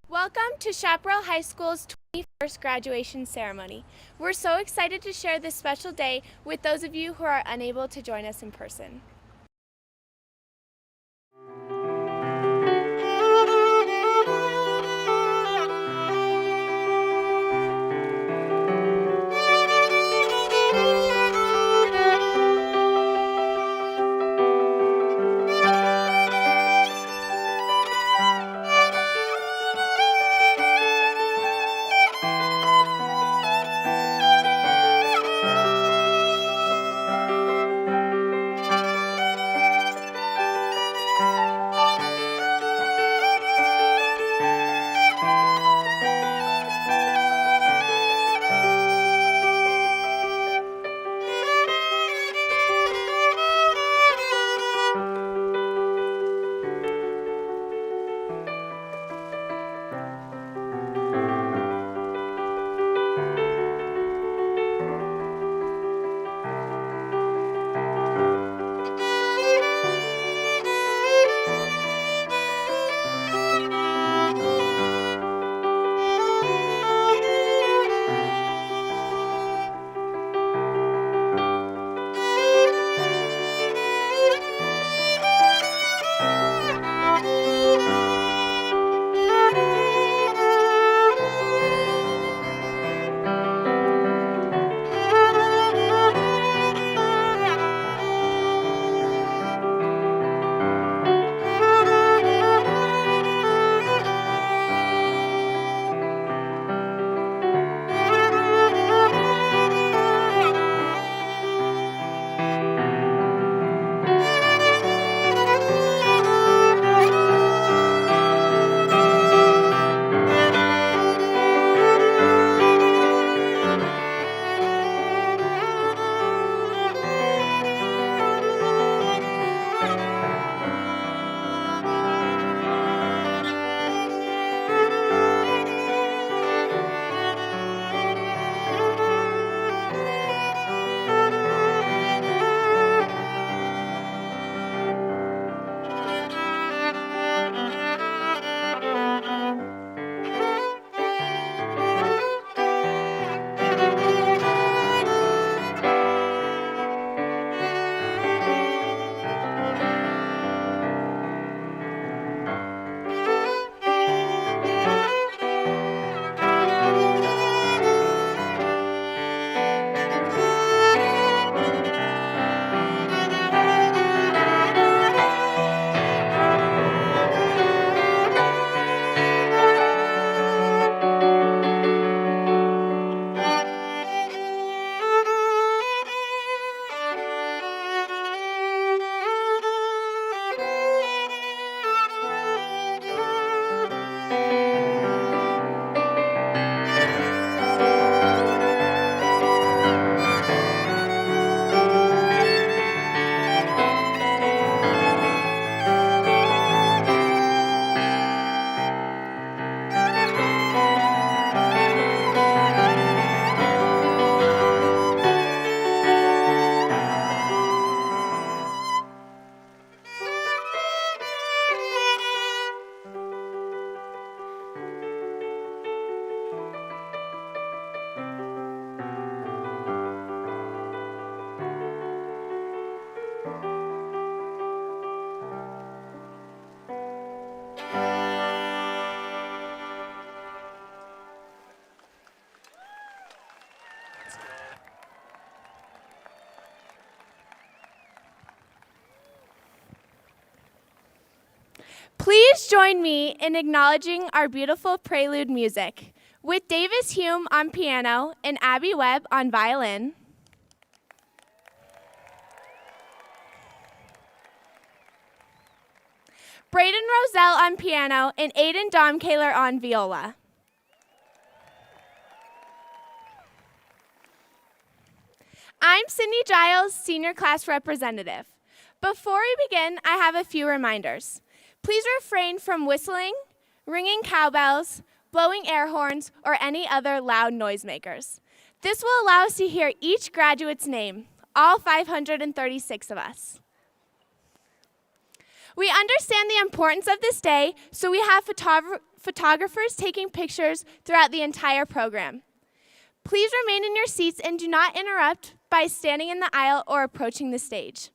Welcome to Chaparral High School's 21st graduation ceremony. We're so excited to share this special day with those of you who are unable to join us in person. Please join me in acknowledging our beautiful prelude music with Davis Hume on piano and Abby Webb on violin. Braden Roselle on piano and Aiden Domkaler on viola. I'm Cindy Giles, Senior Class Representative. Before we begin, I have a few reminders. Please refrain from whistling, ringing cowbells, blowing air horns, or any other loud noisemakers. This will allow us to hear each graduate's name, all 536 of us. We understand the importance of this day, so we have photographers taking pictures throughout the entire program. Please remain in your seats and do not interrupt by standing in the aisle or approaching the stage.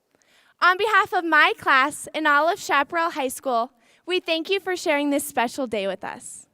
On behalf of my class and all of Chaparral High School, we thank you for sharing this special day with us.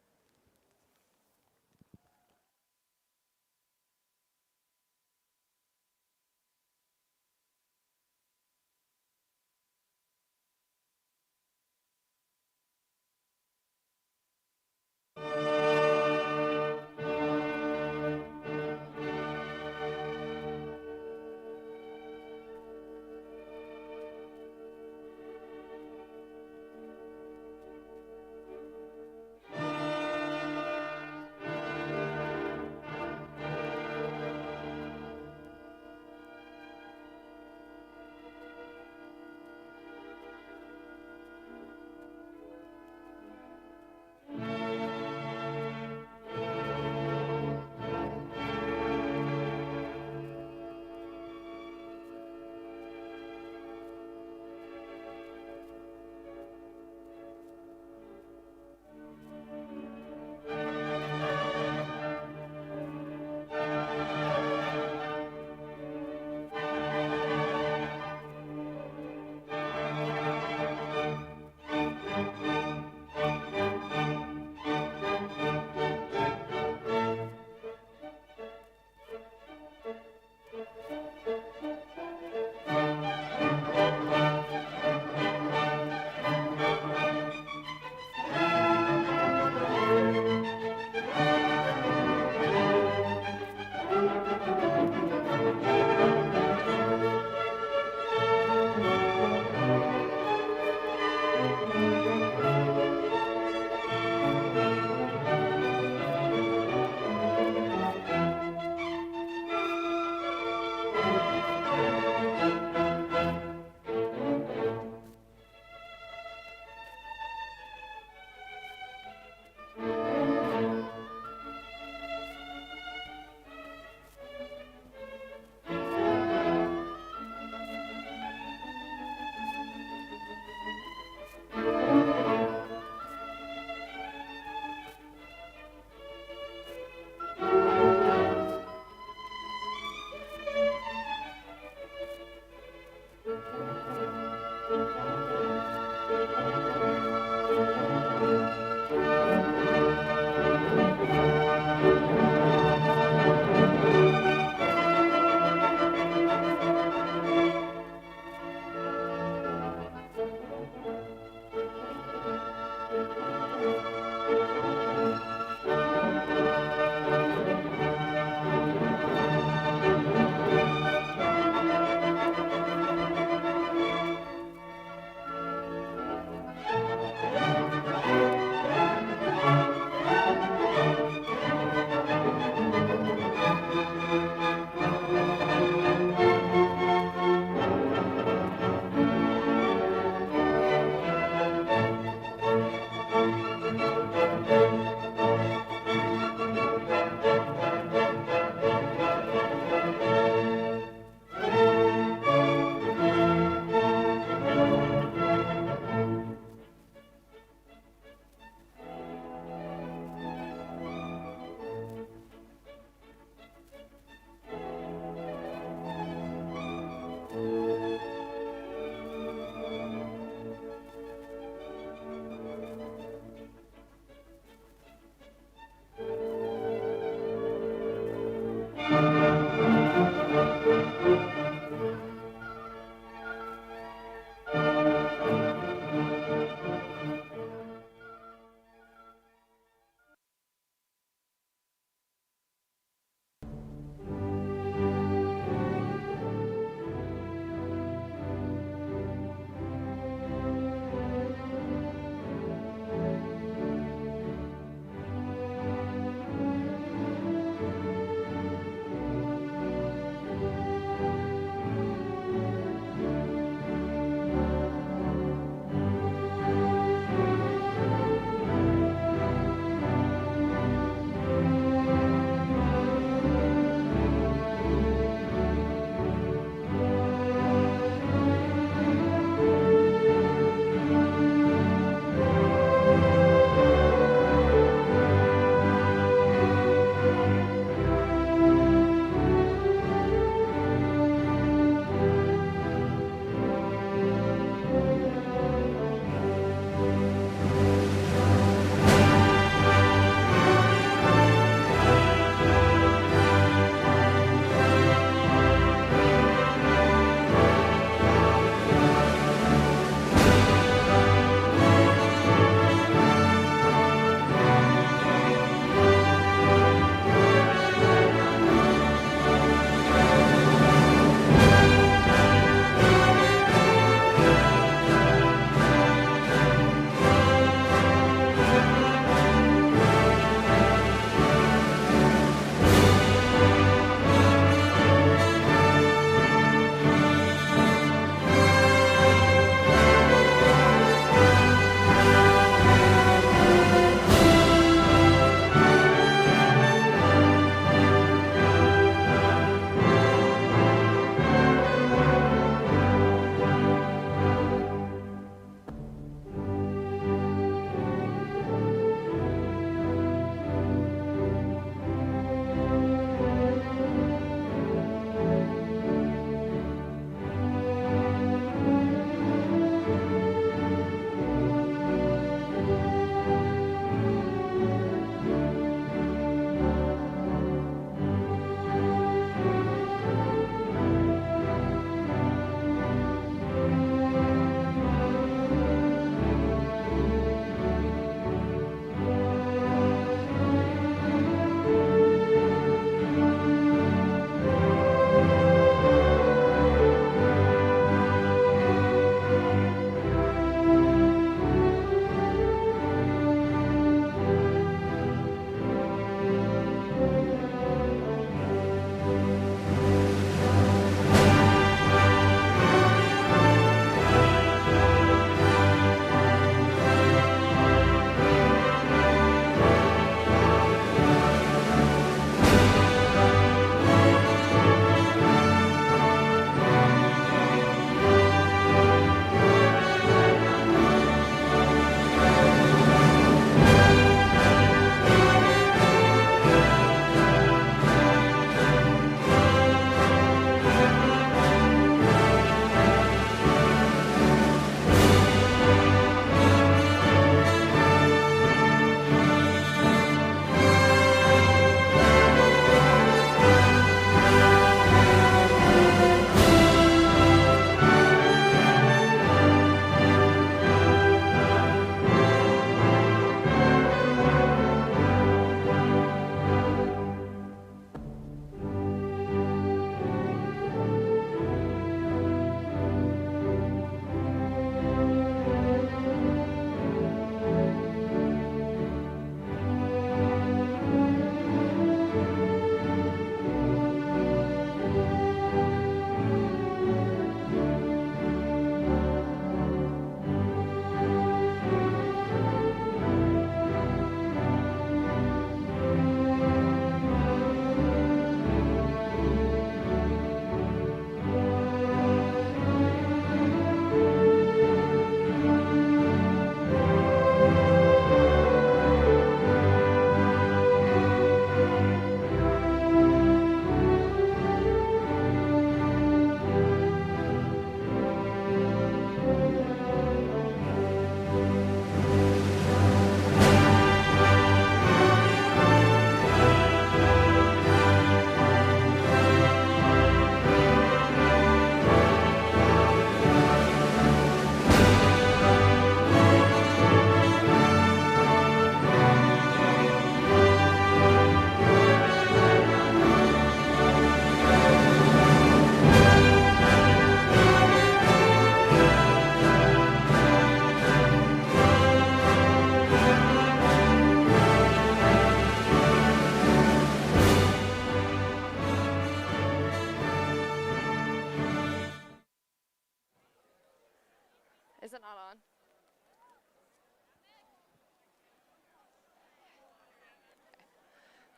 Is it not on?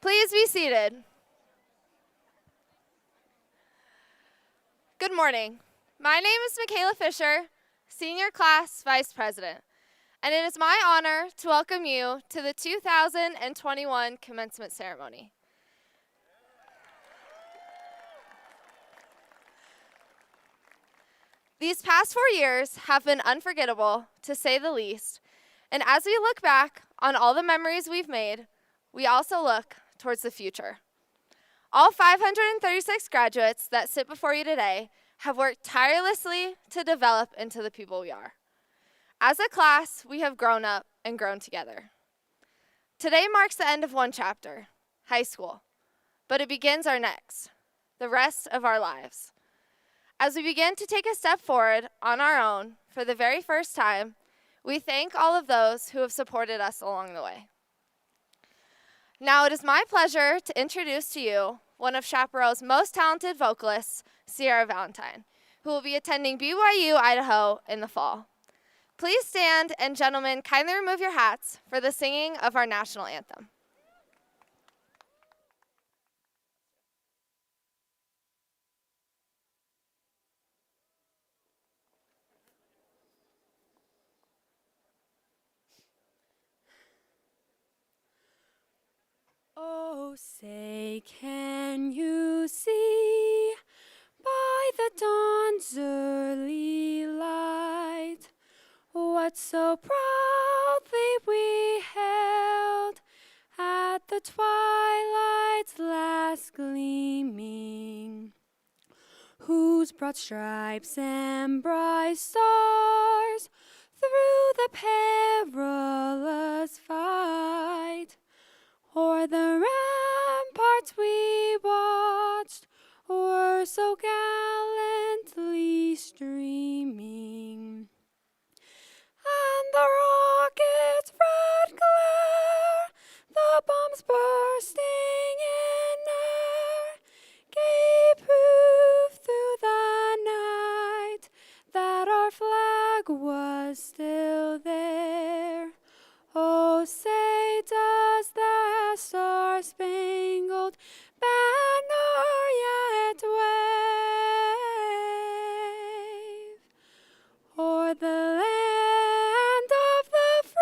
Please be seated. Good morning. My name is Michaela Fisher, Senior Class Vice President, and it is my honor to welcome you to the 2021 Commencement Ceremony. These past 4 years have been unforgettable, to say the least, and as we look back on all the memories we've made, we also look towards the future. All 536 graduates that sit before you today have worked tirelessly to develop into the people we are. As a class, we have grown up and grown together. Today marks the end of one chapter, high school, but it begins our next, the rest of our lives. As we begin to take a step forward on our own for the very first time, we thank all of those who have supported us along the way. Now it is my pleasure to introduce to you one of Chaparral's most talented vocalists, Sierra Valentine, who will be attending BYU, Idaho in the fall. Please stand, and gentlemen, kindly remove your hats for the singing of our national anthem. Oh, say, can you see by the dawn's early light what so proudly we held at the twilight's last gleaming, whose broad stripes and bright stars through the perilous fight o'er the ramparts we watched were so gallantly streaming, and the rocket's red glare, the bombs bursting in air, gave proof through the night that our flag was still there. Oh, say, does the star-spangled banner yet wave o'er the land of the free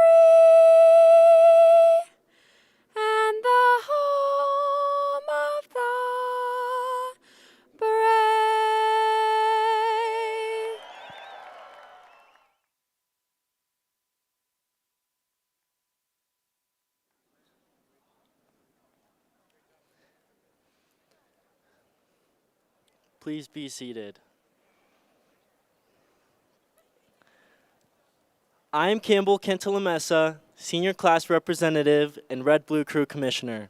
and the home of the brave? Please be seated. I am Campbell Cantalamessa, Senior Class Representative and Red Blue Crew Commissioner.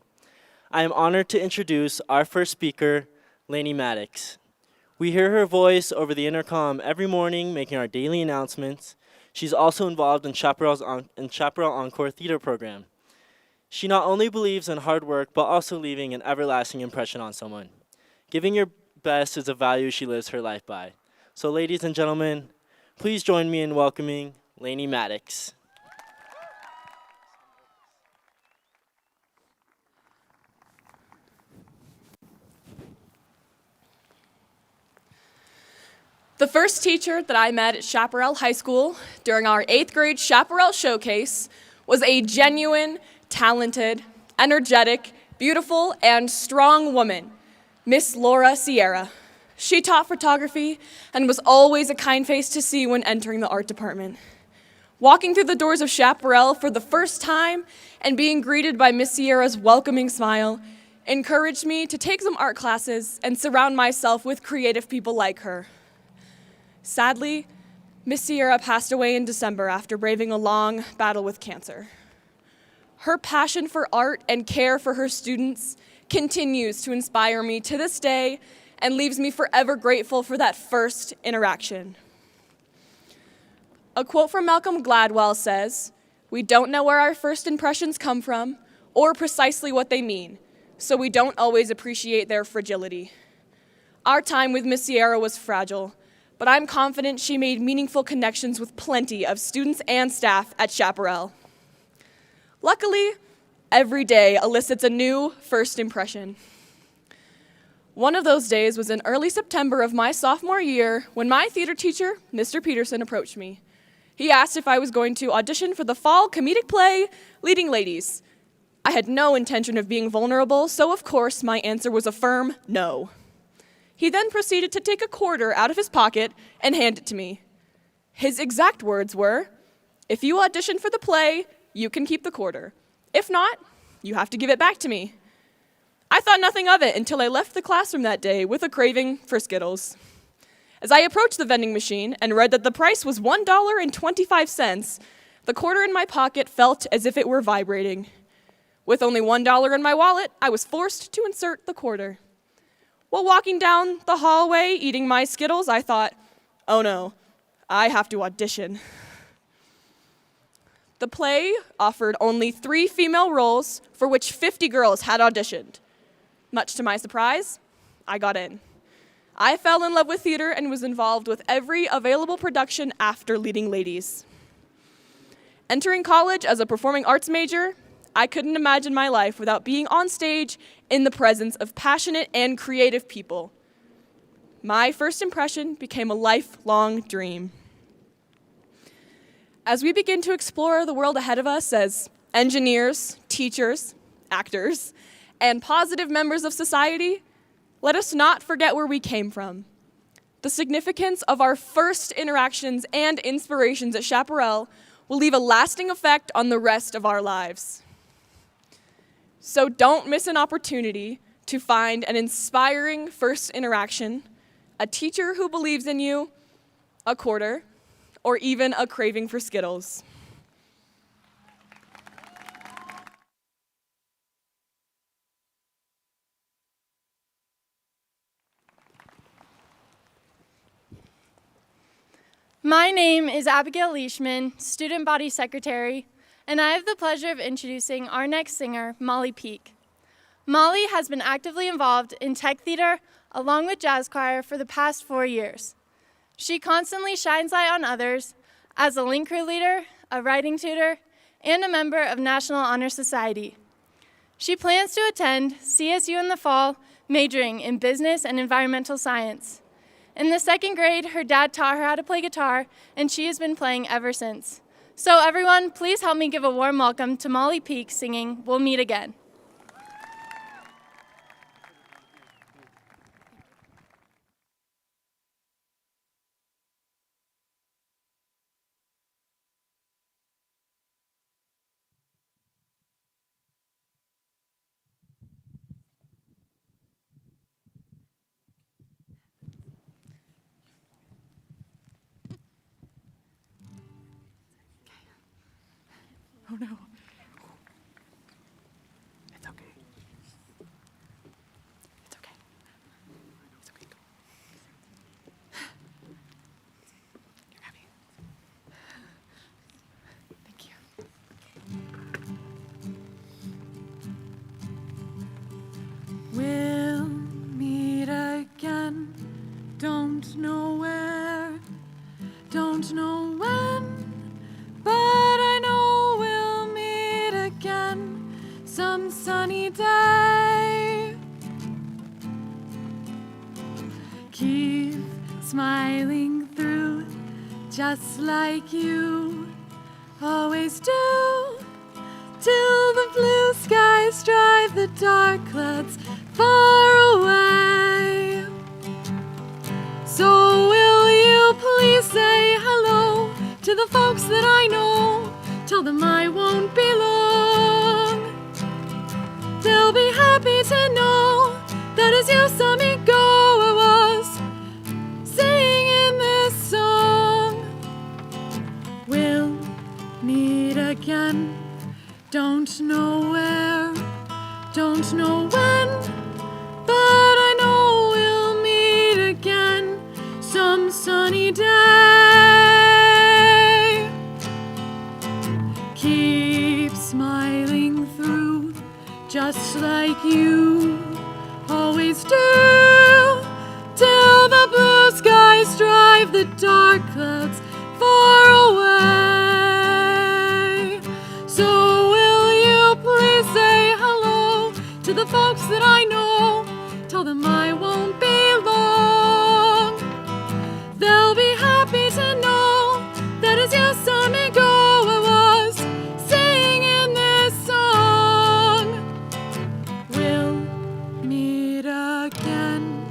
I am honored to introduce our first speaker, Lainey Maddox. We hear her voice over the intercom every morning making our daily announcements. She's also involved in Chaparral Encore Theater Program. She not only believes in hard work, but also leaving an everlasting impression on someone. Giving your best is a value she lives her life by. So ladies and gentlemen, please join me in welcoming Lainey Maddox. The first teacher that I met at Chaparral High School during our 8th grade Chaparral Showcase was a genuine, talented, energetic, beautiful, and strong woman, Miss Laura Sierra. She taught photography and was always a kind face to see when entering the art department. Walking through the doors of Chaparral for the first time and being greeted by Miss Sierra's welcoming smile encouraged me to take some art classes and surround myself with creative people like her. Sadly, Miss Sierra passed away in December after braving a long battle with cancer. Her passion for art and care for her students continues to inspire me to this day and leaves me forever grateful for that first interaction. A quote from Malcolm Gladwell says, "We don't know where our first impressions come from or precisely what they mean, so we don't always appreciate their fragility." Our time with Miss Sierra was fragile, but I'm confident she made meaningful connections with plenty of students and staff at Chaparral. Luckily, every day elicits a new first impression. One of those days was in early September of my sophomore year when my theater teacher, Mr. Peterson, approached me. He asked if I was going to audition for the fall comedic play, Leading Ladies. I had no intention of being vulnerable, so of course my answer was a firm no. He then proceeded to take a quarter out of his pocket and hand it to me. His exact words were, "If you audition for the play, you can keep the quarter. If not, you have to give it back to me." I thought nothing of it until I left the classroom that day with a craving for Skittles. As I approached the vending machine and read that the price was $1.25, the quarter in my pocket felt as if it were vibrating. With only $1 in my wallet, I was forced to insert the quarter. While walking down the hallway eating my Skittles, I thought, oh no, I have to audition. The play offered only 3 female roles for which 50 girls had auditioned. Much to my surprise, I got in. I fell in love with theater and was involved with every available production after Leading Ladies. Entering college as a performing arts major, I couldn't imagine my life without being on stage in the presence of passionate and creative people. My first impression became a lifelong dream. As we begin to explore the world ahead of us as engineers, teachers, actors, and positive members of society, let us not forget where we came from. The significance of our first interactions and inspirations at Chaparral will leave a lasting effect on the rest of our lives. So don't miss an opportunity to find an inspiring first interaction, a teacher who believes in you, a quarter, or even a craving for Skittles. My name is Abigail Leishman, Student Body Secretary, and I have the pleasure of introducing our next singer, Molly Peak. Molly has been actively involved in tech theater along with jazz choir for the past 4 years. She constantly shines light on others as a link crew leader, a writing tutor, and a member of National Honor Society. She plans to attend CSU in the fall, majoring in business and environmental science. In the 2nd grade, her dad taught her how to play guitar, and she has been playing ever since. So everyone, please help me give a warm welcome to Molly Peak singing "We'll Meet Again." Oh no. It's okay. It's okay. It's okay. You're happy? Thank you. We'll meet again. Don't know where, don't know when, but I know we'll meet again some sunny day. Keep smiling through, just like you always do, till the blue skies drive the dark clouds far away. So will you please say hello to the folks that I know? Tell them I won't be long. They'll be happy to know that as you saw me go, I was singing this song. We'll meet again. Don't know where, don't know when, but I know we'll meet again some sunny day. Keep smiling through, just like you always do, till the blue skies drive the dark clouds far away. So will you please say hello to the folks that I know? Tell them I won't be long. They'll be happy to know that as you saw me go, I was singing this song. We'll meet again,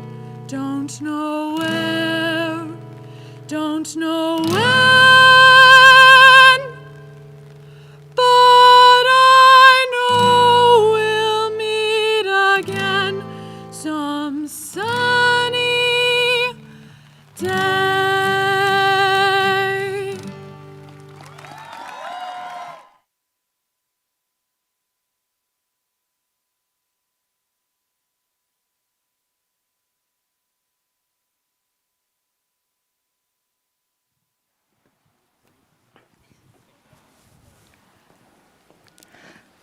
don't know where, don't know when, but I know we'll meet again some sunny day.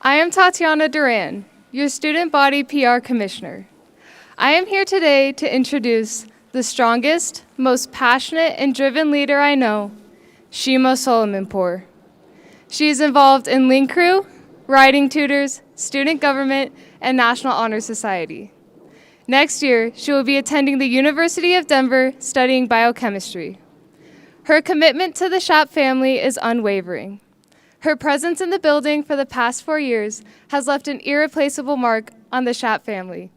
I am Tatiana Duran, your Student Body PR Commissioner. I am here today to introduce the strongest, most passionate and driven leader I know, Shima Solomonpour. She is involved in Link Crew, riding tutors, student government, and National Honor Society. Next year, she will be attending the University of Denver studying biochemistry. Her commitment to the Schaap family is unwavering. Her presence in the building for the past 4 years has left an irreplaceable mark on the Schaap family.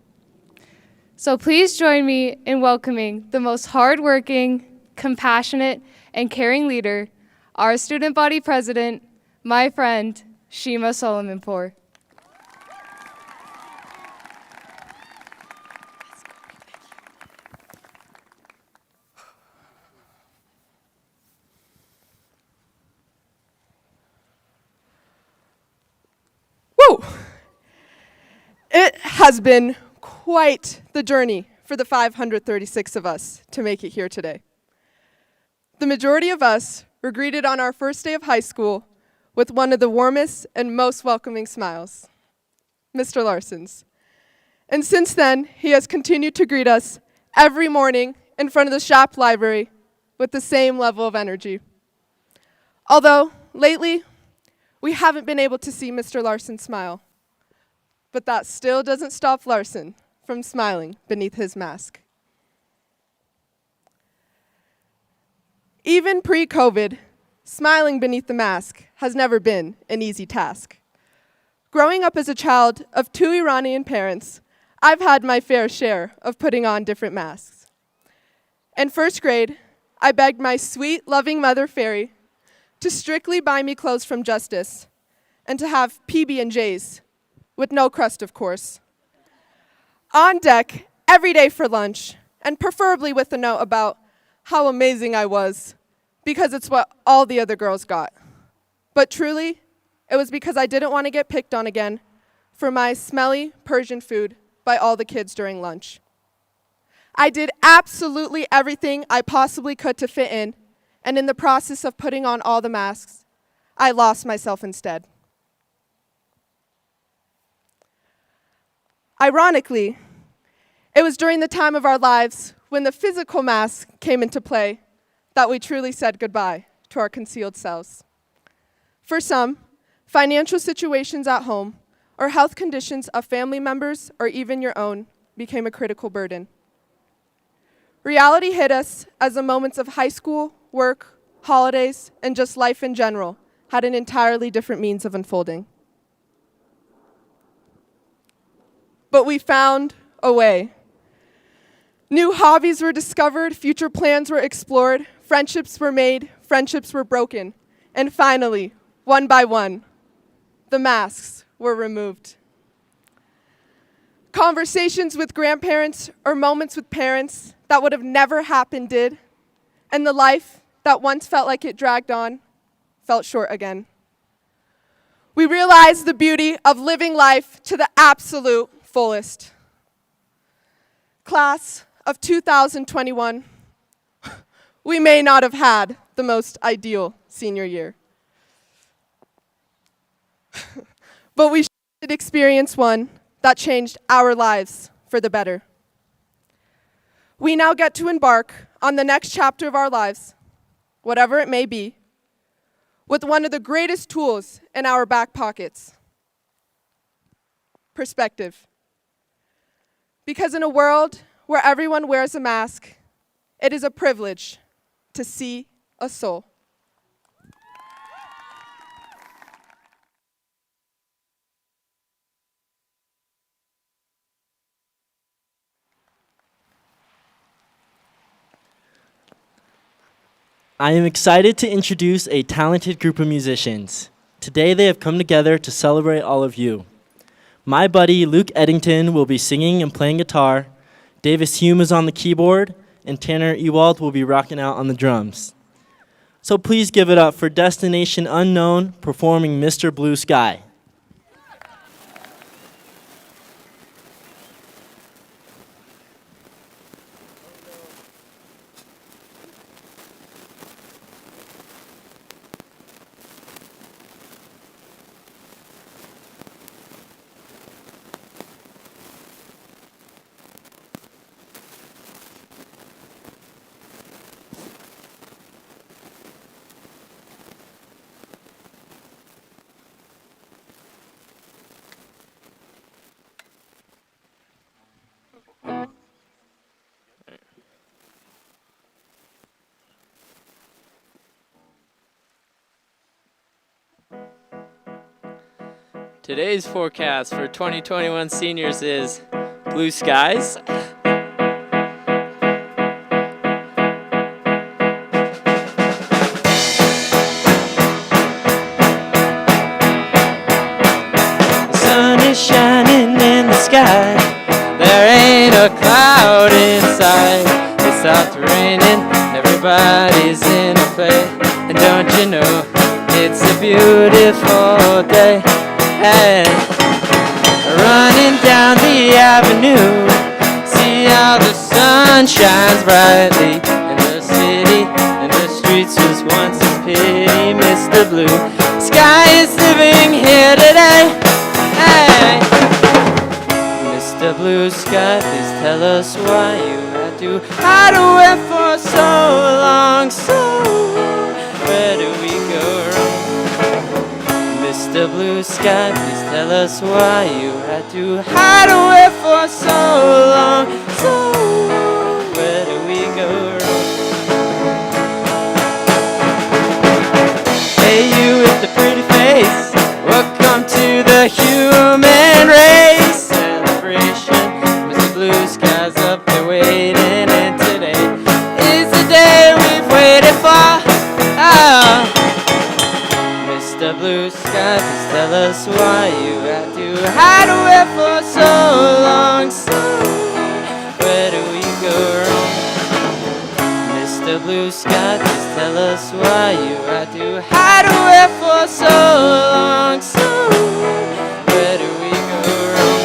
So please join me in welcoming the most hardworking, compassionate, and caring leader, our student body president, my friend, Shima Solomonpour. Woo! It has been quite the journey for the 536 of us to make it here today. The majority of us were greeted on our first day of high school with one of the warmest and most welcoming smiles, Mr. Larson's. And since then, he has continued to greet us every morning in front of the Schaap Library with the same level of energy. Although, lately, we haven't been able to see Mr. Larson smile, but that still doesn't stop Larson from smiling beneath his mask. Even pre-COVID, smiling beneath the mask has never been an easy task. Growing up as a child of 2 Iranian parents, I've had my fair share of putting on different masks. In first grade, I begged my sweet, loving mother, Fairy, to strictly buy me clothes from Justice, and to have PB&Js, with no crust, of course, on deck every day for lunch, and preferably with a note about how amazing I was, because it's what all the other girls got. But truly, it was because I didn't want to get picked on again for my smelly Persian food by all the kids during lunch. I did absolutely everything I possibly could to fit in, and in the process of putting on all the masks, I lost myself instead. Ironically, it was during the time of our lives when the physical mask came into play that we truly said goodbye to our concealed selves. For some, financial situations at home or health conditions of family members or even your own became a critical burden. Reality hit us as the moments of high school, work, holidays, and just life in general had an entirely different means of unfolding. But we found a way. New hobbies were discovered, future plans were explored, friendships were made, friendships were broken, and finally, one by one, the masks were removed. Conversations with grandparents or moments with parents that would have never happened did, and the life that once felt like it dragged on felt short again. We realized the beauty of living life to the absolute fullest. Class of 2021, we may not have had the most ideal senior year, but we did experience one that changed our lives for the better. We now get to embark on the next chapter of our lives, whatever it may be, with one of the greatest tools in our back pockets: perspective. Because in a world where everyone wears a mask, it is a privilege to see a soul. I am excited to introduce a talented group of musicians. Today they have come together to celebrate all of you. My buddy Luke Eddington will be singing and playing guitar, Davis Hume is on the keyboard, and Tanner Ewald will be rocking out on the drums. So please give it up for Destination Unknown performing Mr. Blue Sky. Today's forecast for 2021 seniors is blue skies. The sun is shining in the sky. There ain't a cloud inside. It stopped raining, everybody's in a play. And don't you know, it's a beautiful day. Hey, running down the avenue, see how the sun shines brightly. And the city and the streets was once a pity. Mr. Blue Sky is living here today. Hey, Mr. Blue Sky, please tell us why you had to hide away for so long. So where do we go wrong? Mr. Blue Sky, please tell us why you had to hide away for so long. So where do we go wrong? Hey, you with the pretty face, welcome to the human race celebration. Mr. Blue Sky's up there waiting, and today is the day we've waited for. Oh. Mr. Blue Sky, please tell us why you had to hide away for so long. So where do we go wrong? Mr. Blue Sky, please tell us why you had to hide away for so long. So where do we go wrong?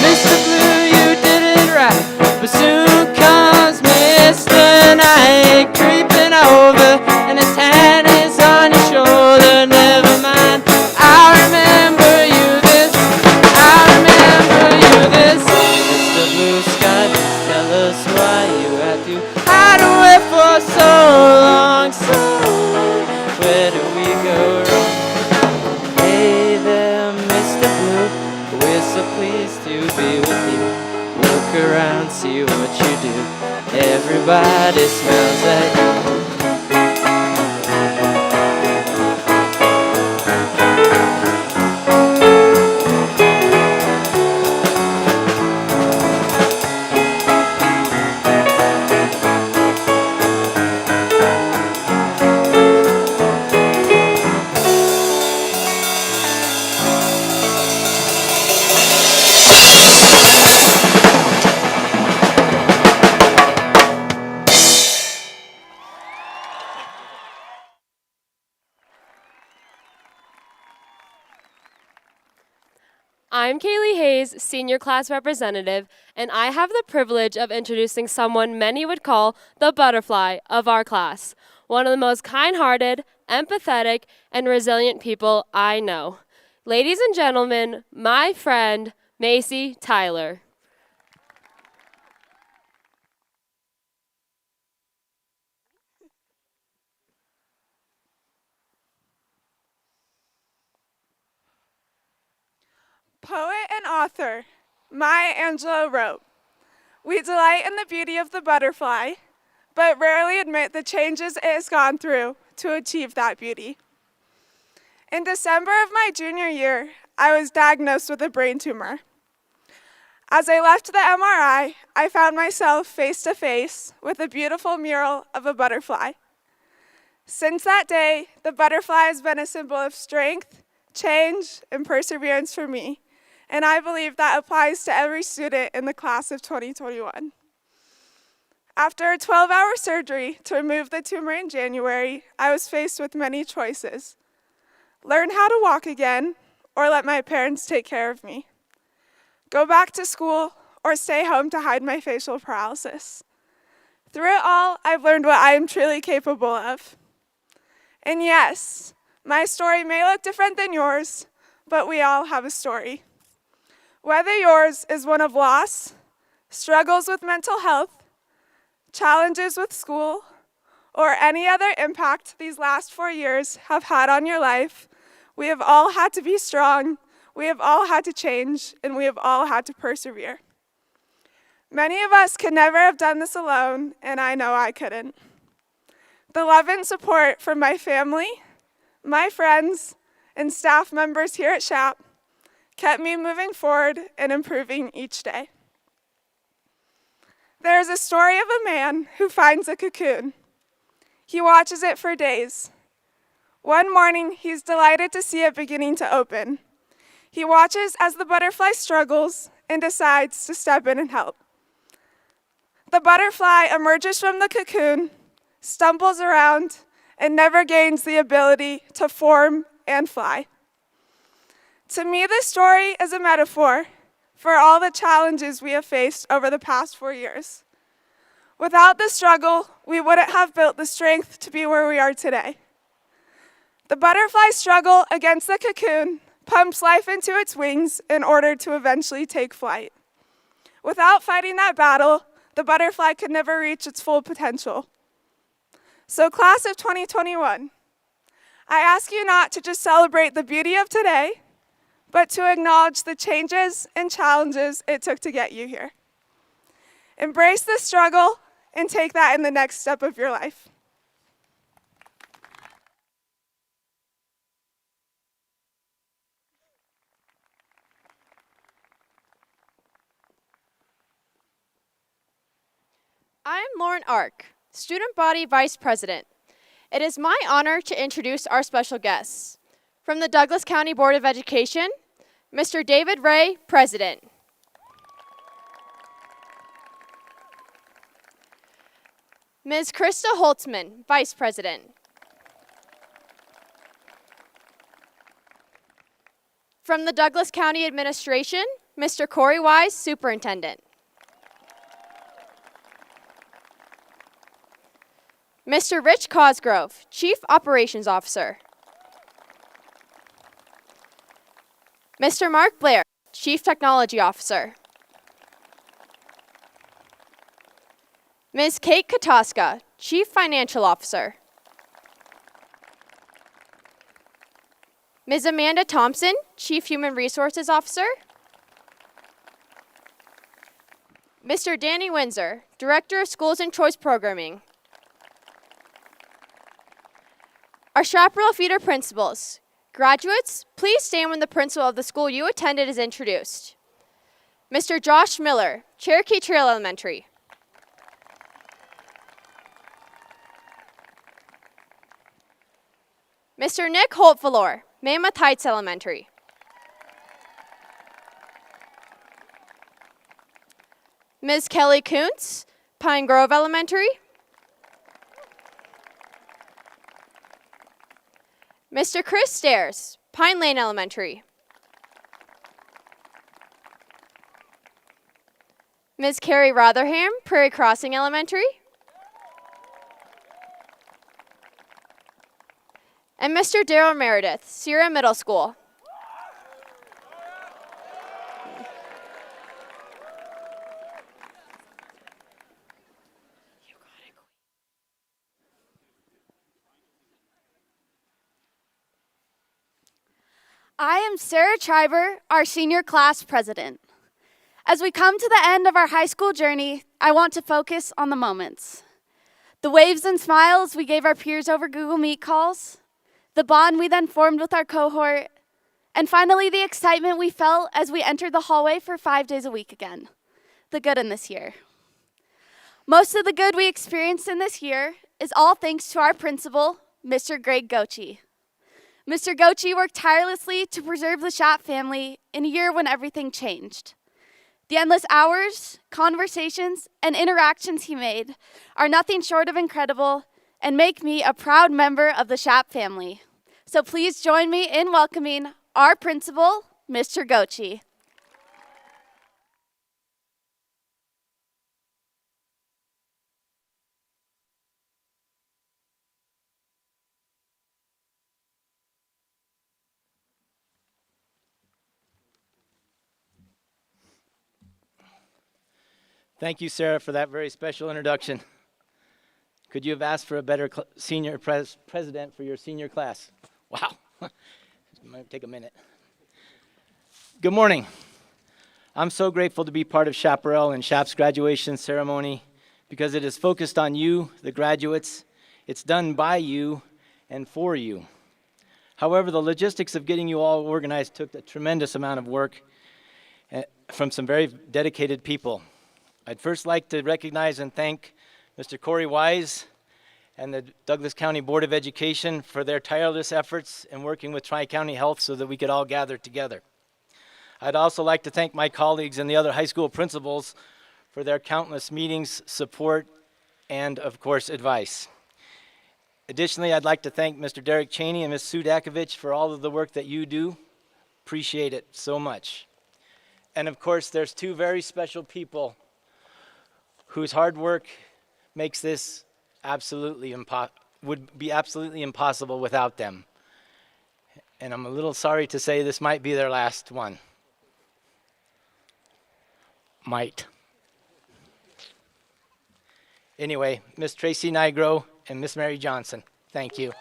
Mr. Blue, you did it right, but soon comes Mr. Night creeping over, and his hand is on your shoulder. Never mind, I remember you this, I remember you this. Mr. Blue Sky, please tell us why you had to hide away for so long. So where do we go wrong? Hey there, Mr. Blue, we're so pleased to be with you. Look around, see what you do. Everybody smells like you. I'm Kaylee Hayes, senior class representative, and I have the privilege of introducing someone many would call the butterfly of our class, one of the most kind-hearted, empathetic, and resilient people I know. Ladies and gentlemen, my friend, Macy Tyler. Poet and author, Maya Angelou wrote, "We delight in the beauty of the butterfly, but rarely admit the changes it has gone through to achieve that beauty." In December of my junior year, I was diagnosed with a brain tumor. As I left the MRI, I found myself face to face with a beautiful mural of a butterfly. Since that day, the butterfly has been a symbol of strength, change, and perseverance for me, and I believe that applies to every student in the class of 2021. After a 12-hour surgery to remove the tumor in January, I was faced with many choices. Learn how to walk again, or let my parents take care of me. Go back to school, or stay home to hide my facial paralysis. Through it all, I've learned what I am truly capable of. And yes, my story may look different than yours, but we all have a story. Whether yours is one of loss, struggles with mental health, challenges with school, or any other impact these last 4 years have had on your life, we have all had to be strong, we have all had to change, and we have all had to persevere. Many of us could never have done this alone, and I know I couldn't. The love and support from my family, my friends, and staff members here at SHAP kept me moving forward and improving each day. There is a story of a man who finds a cocoon. He watches it for days. One morning, he's delighted to see it beginning to open. He watches as the butterfly struggles and decides to step in and help. The butterfly emerges from the cocoon, stumbles around, and never gains the ability to form and fly. To me, this story is a metaphor for all the challenges we have faced over the past 4 years. Without the struggle, we wouldn't have built the strength to be where we are today. The butterfly's struggle against the cocoon pumps life into its wings in order to eventually take flight. Without fighting that battle, the butterfly could never reach its full potential. So, class of 2021, I ask you not to just celebrate the beauty of today, but to acknowledge the changes and challenges it took to get you here. Embrace the struggle and take that in the next step of your life. I'm Lauren Ark, Student Body Vice President. It is my honor to introduce our special guests. From the Douglas County Board of Education, Mr. David Ray, President. Ms. Krista Holtzman, Vice President. From the Douglas County Administration, Mr. Corey Wise, Superintendent. Mr. Rich Cosgrove, Chief Operations Officer. Mr. Mark Blair, Chief Technology Officer. Ms. Kate Katoska, Chief Financial Officer. Ms. Amanda Thompson, Chief Human Resources Officer. Mr. Danny Windsor, Director of Schools and Choice Programming. Our Chaparral Feeder Principals. Graduates, please stand when the principal of the school you attended is introduced. Mr. Josh Miller, Cherokee Trail Elementary. Mr. Nick Holtvalor, Mammoth Heights Elementary. Ms. Kelly Kuntz, Pine Grove Elementary. Mr. Chris Stairs, Pine Lane Elementary. Ms. Carrie Rotherham, Prairie Crossing Elementary. And Mr. Daryl Meredith, Sierra Middle School. I am Sarah Triber, our senior class president. As we come to the end of our high school journey, I want to focus on the moments. The waves and smiles we gave our peers over Google Meet calls, the bond we then formed with our cohort, and finally the excitement we felt as we entered the hallway for 5 days a week again. The good in this year. Most of the good we experienced in this year is all thanks to our principal, Mr. Greg Gochi. Mr. Gochi worked tirelessly to preserve the Schaap family in a year when everything changed. The endless hours, conversations, and interactions he made are nothing short of incredible and make me a proud member of the Schaap family. So please join me in welcoming our principal, Mr. Gochi. Thank you, Sarah, for that very special introduction. Could you have asked for a better senior president for your senior class? Wow. It might take a minute. Good morning. I'm so grateful to be part of Chaparral and Schaap's graduation ceremony because it is focused on you, the graduates. It's done by you and for you. However, the logistics of getting you all organized took a tremendous amount of work from some very dedicated people. I'd first like to recognize and thank Mr. Corey Wise and the Douglas County Board of Education for their tireless efforts in working with Tri-County Health so that we could all gather together. I'd also like to thank my colleagues and the other high school principals for their countless meetings, support, and of course, advice. Additionally, I'd like to thank Mr. Derek Cheney and Ms. Sue Dakovich for all of the work that you do. Appreciate it so much. And of course, there's two very special people whose hard work makes this would be absolutely impossible without them. And I'm a little sorry to say this might be their last one. Might. Anyway, Miss Tracy Nigro and Miss Mary Johnson, thank you.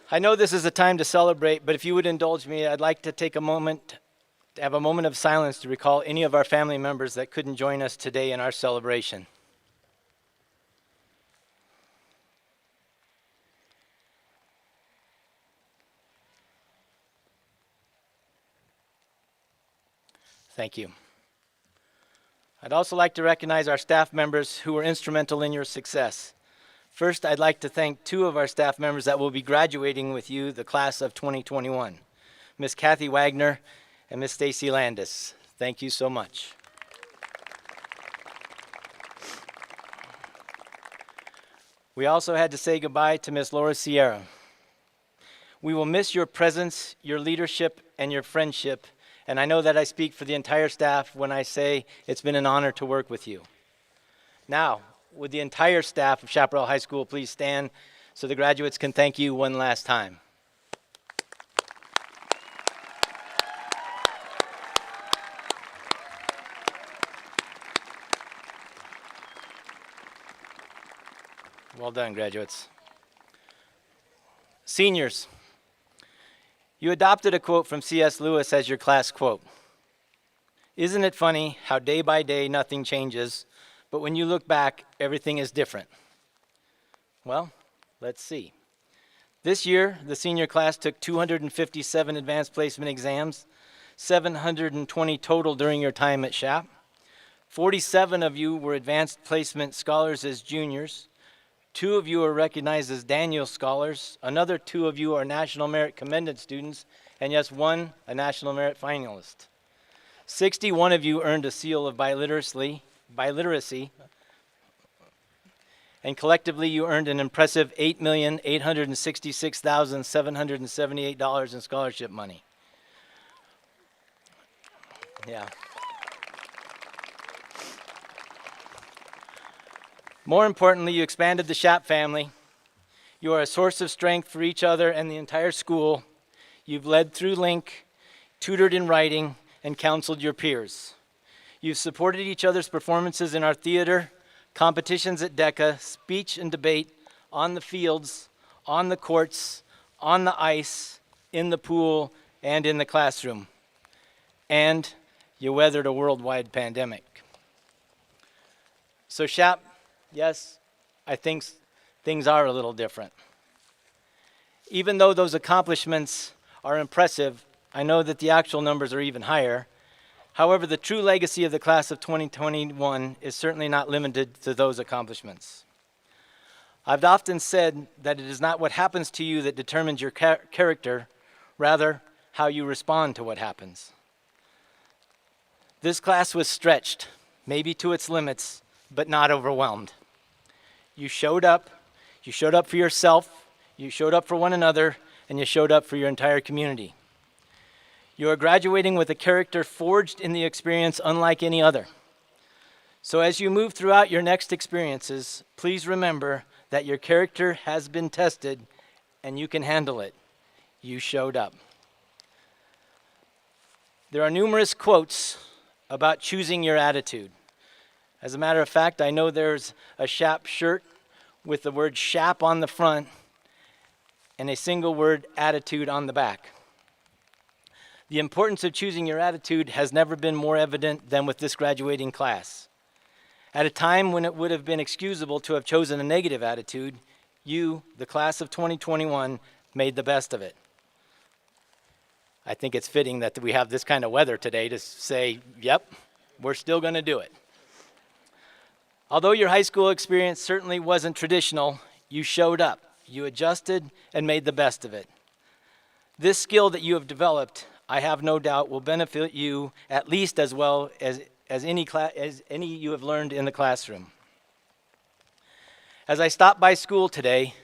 I know this is a time to celebrate, but if you would indulge me, I'd like to take a moment, to have a moment of silence to recall any of our family members that couldn't join us today in our celebration. Thank you. I'd also like to recognize our staff members who were instrumental in your success. First, I'd like to thank two of our staff members that will be graduating with you, the class of 2021, Miss Kathy Wagner and Miss Stacy Landis. Thank you so much. We also had to say goodbye to Miss Laura Sierra. We will miss your presence, your leadership, and your friendship, and I know that I speak for the entire staff when I say it's been an honor to work with you. Now, would the entire staff of Chaparral High School please stand so the graduates can thank you one last time. Well done, graduates. Seniors, you adopted a quote from C.S. Lewis as your class quote. Isn't it funny how day by day nothing changes, but when you look back, everything is different? Well, let's see. This year, the senior class took 257 advanced placement exams, 720 total during your time at Schaap. 47 of you were advanced placement scholars as juniors. 2 of you are recognized as Daniel Scholars. Another 2 of you are National Merit Commended students, and yes, 1 a National Merit finalist. 61 of you earned a seal of biliteracy, and collectively you earned an impressive $8,866,778 in scholarship money. Yeah. More importantly, you expanded the Schaap family. You are a source of strength for each other and the entire school. You've led through Link, tutored in writing, and counseled your peers. You've supported each other's performances in our theater, competitions at DECA, speech and debate, on the fields, on the courts, on the ice, in the pool, and in the classroom. And you weathered a worldwide pandemic. So Schaap, yes, I think things are a little different. Even though those accomplishments are impressive, I know that the actual numbers are even higher. However, the true legacy of the class of 2021 is certainly not limited to those accomplishments. I've often said that it is not what happens to you that determines your character, rather how you respond to what happens. This class was stretched, maybe to its limits, but not overwhelmed. You showed up for yourself, you showed up for one another, and you showed up for your entire community. You are graduating with a character forged in the experience unlike any other. So as you move throughout your next experiences, please remember that your character has been tested and you can handle it. You showed up. There are numerous quotes about choosing your attitude. As a matter of fact, I know there's a Schaap shirt with the word Schaap on the front and a single word attitude on the back. The importance of choosing your attitude has never been more evident than with this graduating class. At a time when it would have been excusable to have chosen a negative attitude, you, the class of 2021, made the best of it. I think it's fitting that we have this kind of weather today to say, yep, we're still going to do it. Although your high school experience certainly wasn't traditional, you showed up, you adjusted, and made the best of it. This skill that you have developed, I have no doubt, will benefit you at least as well as any you have learned in the classroom. As I stopped by school today,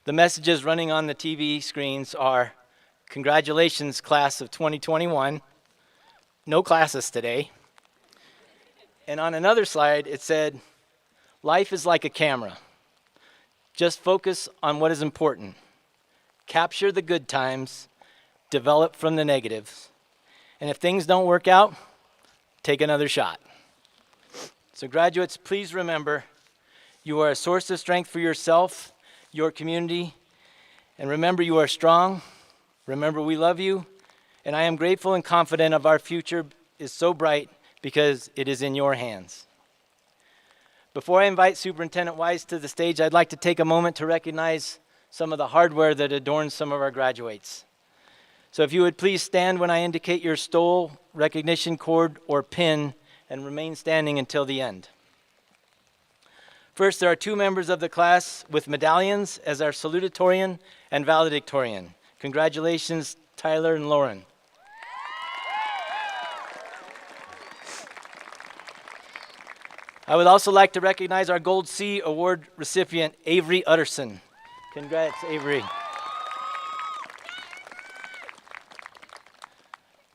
the messages running on the TV screens are, congratulations, class of 2021. No classes today. And on another slide, it said, life is like a camera. Just focus on what is important. Capture the good times, develop from the negatives. And if things don't work out, take another shot. So graduates, please remember, you are a source of strength for yourself, your community, and remember you are strong. Remember we love you, and I am grateful and confident of our future is so bright because it is in your hands. Before I invite Superintendent Wise to the stage, I'd like to take a moment to recognize some of the hardware that adorns some of our graduates. So if you would please stand when I indicate your stole, recognition cord, or pin, and remain standing until the end. First, there are two members of the class with medallions as our salutatorian and valedictorian. Congratulations, Tyler and Lauren. I would also like to recognize our Gold C Award recipient, Avery Utterson. Congrats, Avery.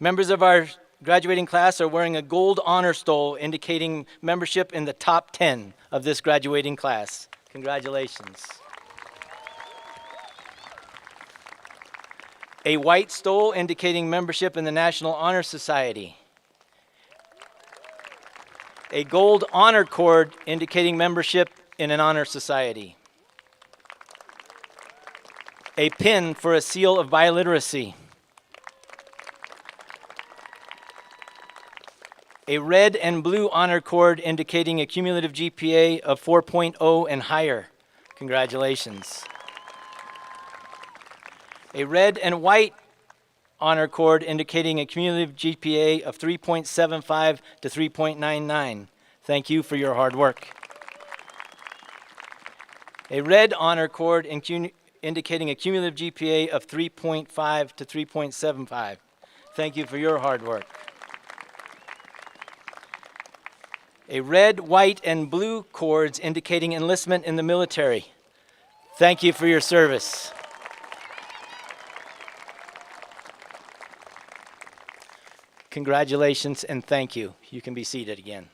Members of our graduating class are wearing a gold honor stole indicating membership in the top 10 of this graduating class. Congratulations. A white stole indicating membership in the National Honor Society. A gold honor cord indicating membership in an honor society. A pin for a seal of biliteracy. A red and blue honor cord indicating a cumulative GPA of 4.0 and higher. Congratulations. A red and white honor cord indicating a cumulative GPA of 3.75 to 3.99. Thank you for your hard work. A red honor cord indicating a cumulative GPA of 3.5 to 3.75. Thank you for your hard work. a red, white, and blue cords indicating enlistment in the military. Thank you for your service. Congratulations and thank you. You can be seated again.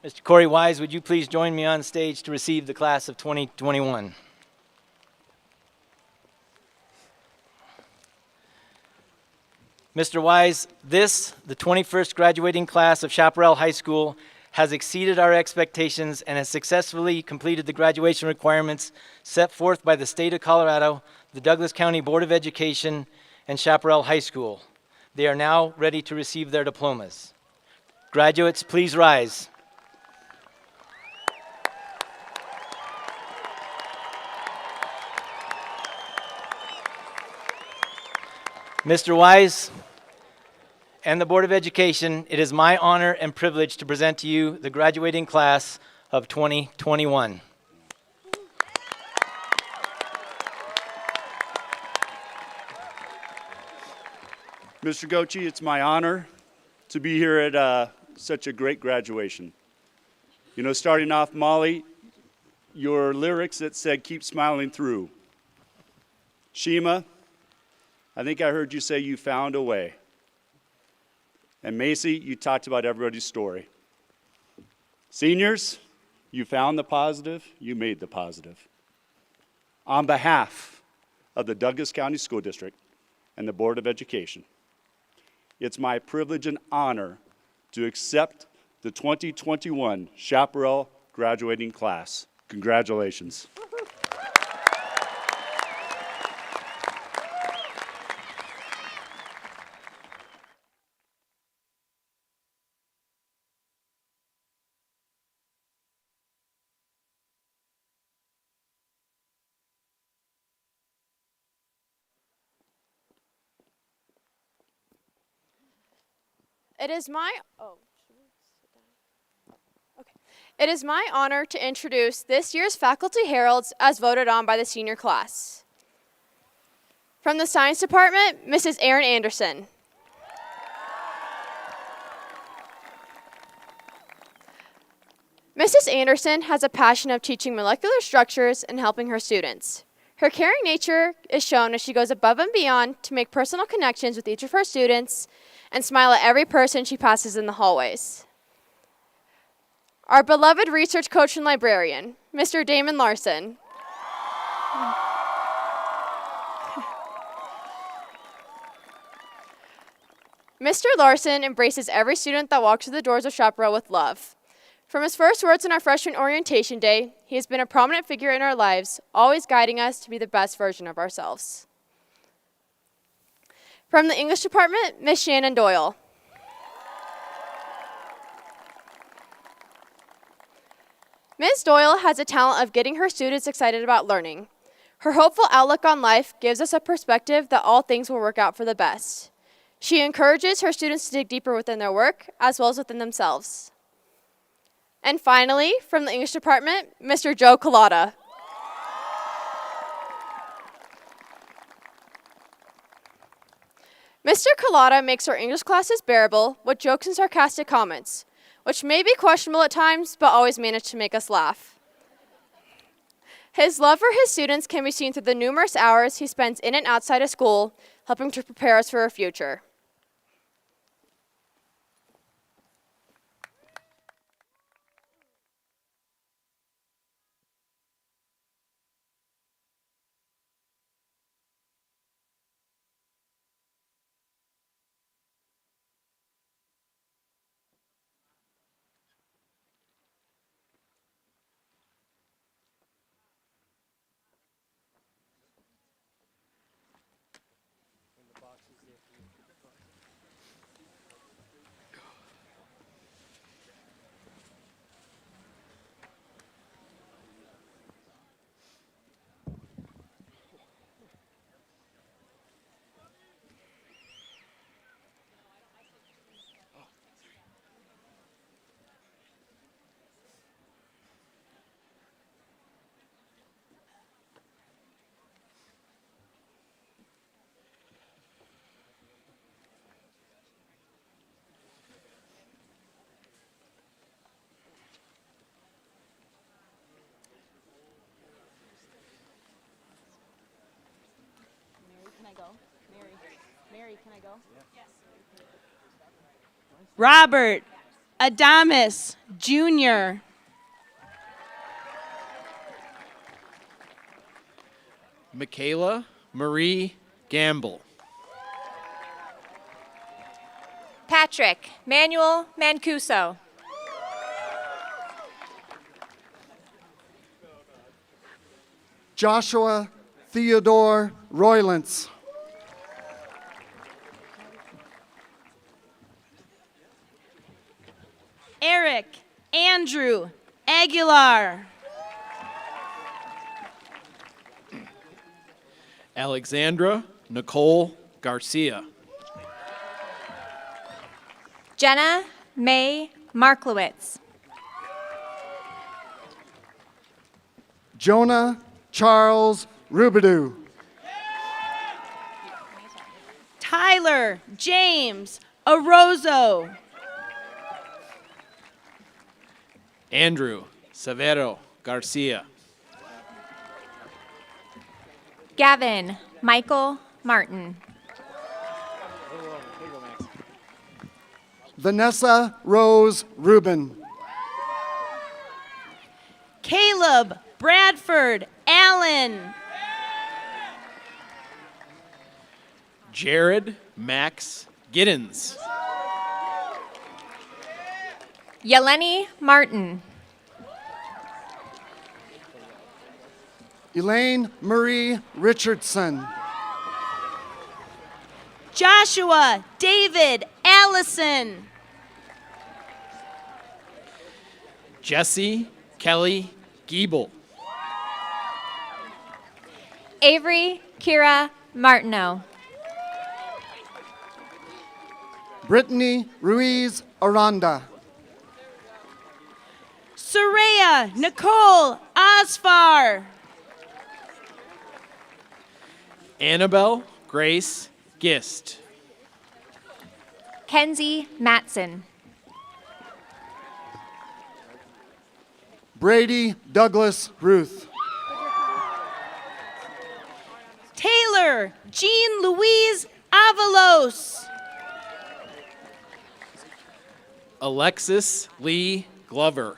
Mr. Corey Wise, would you please join me on stage to receive the class of 2021? Mr. Wise, the 21st graduating class of Chaparral High School has exceeded our expectations and has successfully completed the graduation requirements set forth by the state of Colorado, the Douglas County Board of Education, and Chaparral High School. They are now ready to receive their diplomas. Graduates, please rise. Mr. Wise and the Board of Education, it is my honor and privilege to present to you the graduating class of 2021. Mr. Gochi, it's my honor to be here at such a great graduation. You know, starting off, Molly, your lyrics that said, "Keep smiling through." Shima, I think I heard you say you found a way. And Macy, you talked about everybody's story. Seniors, you found the positive, you made the positive. On behalf of the Douglas County School District and the Board of Education, it's my privilege and honor to accept the 2021 Chaparral graduating class. Congratulations. It is my honor to introduce this year's Faculty Heralds as voted on by the senior class. From the Science Department, Mrs. Erin Anderson. Mrs. Anderson has a passion of teaching molecular structures and helping her students. Her caring nature is shown as she goes above and beyond to make personal connections with each of her students and smile at every person she passes in the hallways. Our beloved research coach and librarian, Mr. Damon Larson. Mr. Larson embraces every student that walks through the doors of Chaparral with love. From his first words on our freshman orientation day, he has been a prominent figure in our lives, always guiding us to be the best version of ourselves. From the English department, Miss Shannon Doyle. Ms. Doyle has a talent of getting her students excited about learning. Her hopeful outlook on life gives us a perspective that all things will work out for the best. She encourages her students to dig deeper within their work as well as within themselves. And finally, from the English department, Mr. Joe Collada. Mr. Collada makes our English classes bearable with jokes and sarcastic comments, which may be questionable at times, but always manage to make us laugh. His love for his students can be seen through the numerous hours he spends in and outside of school, helping to prepare us for our future. Robert Adamus Jr. Michaela Marie Gamble. Patrick Manuel Mancuso. Joshua Theodore Roylance. Eric Andrew Aguilar. Alexandra Nicole Garcia. Jenna May Marklowitz. Jonah Charles Rubidoux. Tyler James Orozo. Andrew Severo Garcia. Gavin Michael Martin. Vanessa Rose Rubin. Caleb Bradford Allen. Jared Max Giddens. Yeleni Martin. Elaine Marie Richardson. Joshua David Allison. Jesse Kelly Giebel. Avery Kira Martineau. Brittany Ruiz Aranda. Soraya Nicole Osfar. Annabelle Grace Gist. Kenzie Matson. Brady Douglas Ruth. Taylor Jean Louise Avalos. Alexis Lee Glover.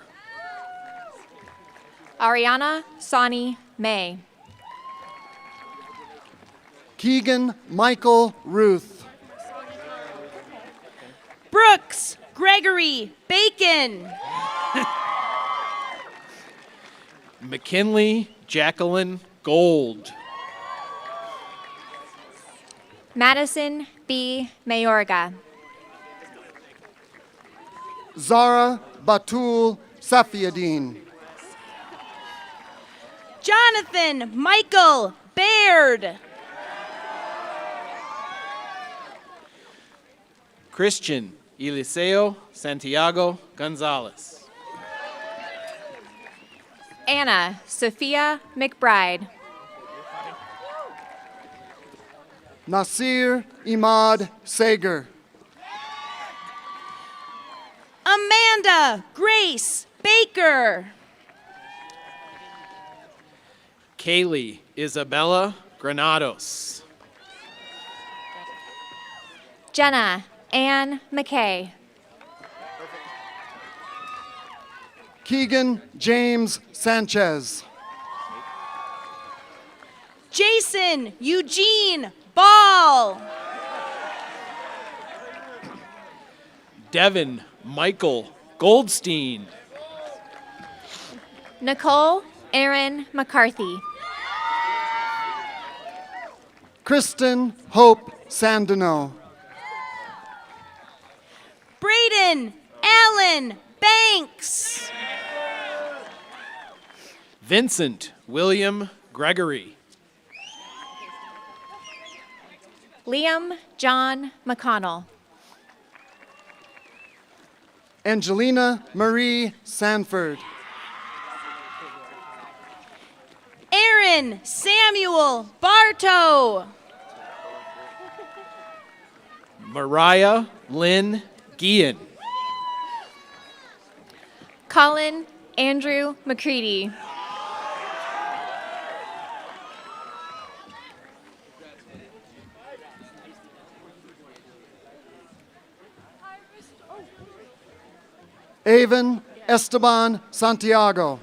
Ariana Sonny May. Keegan Michael Ruth. Brooks Gregory Bacon. McKinley Jacqueline Gold. Madison B. Mayorga. Zara Batul Safiadine. Jonathan Michael Baird. Christian Eliseo Santiago Gonzalez. Anna Sophia McBride. Nasir Imad Sager. Amanda Grace Baker. Kaylee Isabella Granados. Jenna Ann McKay. Keegan James Sanchez. Jason Eugene Ball. Devin Michael Goldstein. Nicole Aaron McCarthy. Kristen Hope Sandino. Braden Allen Banks. Vincent William Gregory. Liam John McConnell. Angelina Marie Sanford. Aaron Samuel Bartow. Mariah Lynn Guillen. Colin Andrew McCready. Avon Esteban Santiago.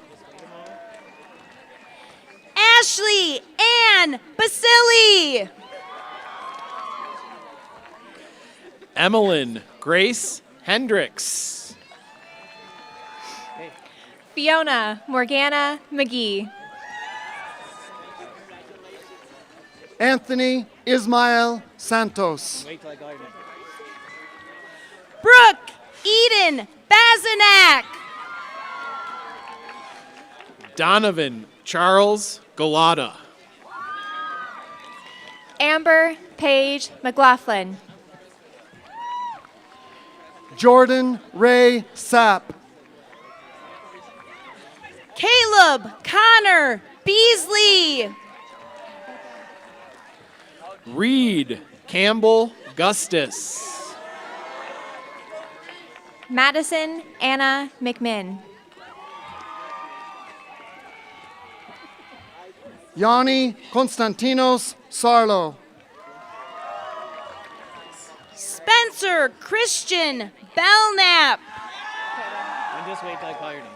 Ashley Ann Basili. Emmeline Grace Hendricks. Fiona Morgana McGee. Anthony Ismael Santos. Brooke Eden Bazinak. Donovan Charles Galata. Amber Paige McLaughlin. Jordan Ray Sapp. Caleb Connor Beasley. Reed Campbell Gustus. Madison Anna McMinn. Yanni Konstantinos Sarlo. Spencer Christian Belknap. And just wait till I call your name.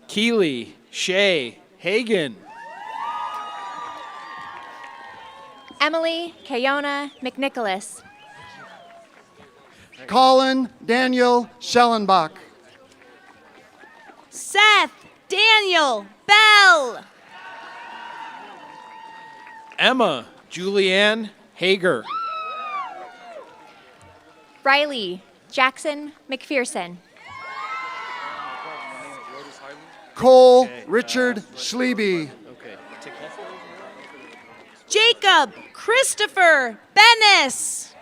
Keely Shay Hagan. Emily Kayona McNicholas. Colin Daniel Schellenbach. Seth Daniel Bell. Emma Julianne Hager. Riley Jackson McPherson. Cole Richard Schleby. Jacob Christopher Bennis.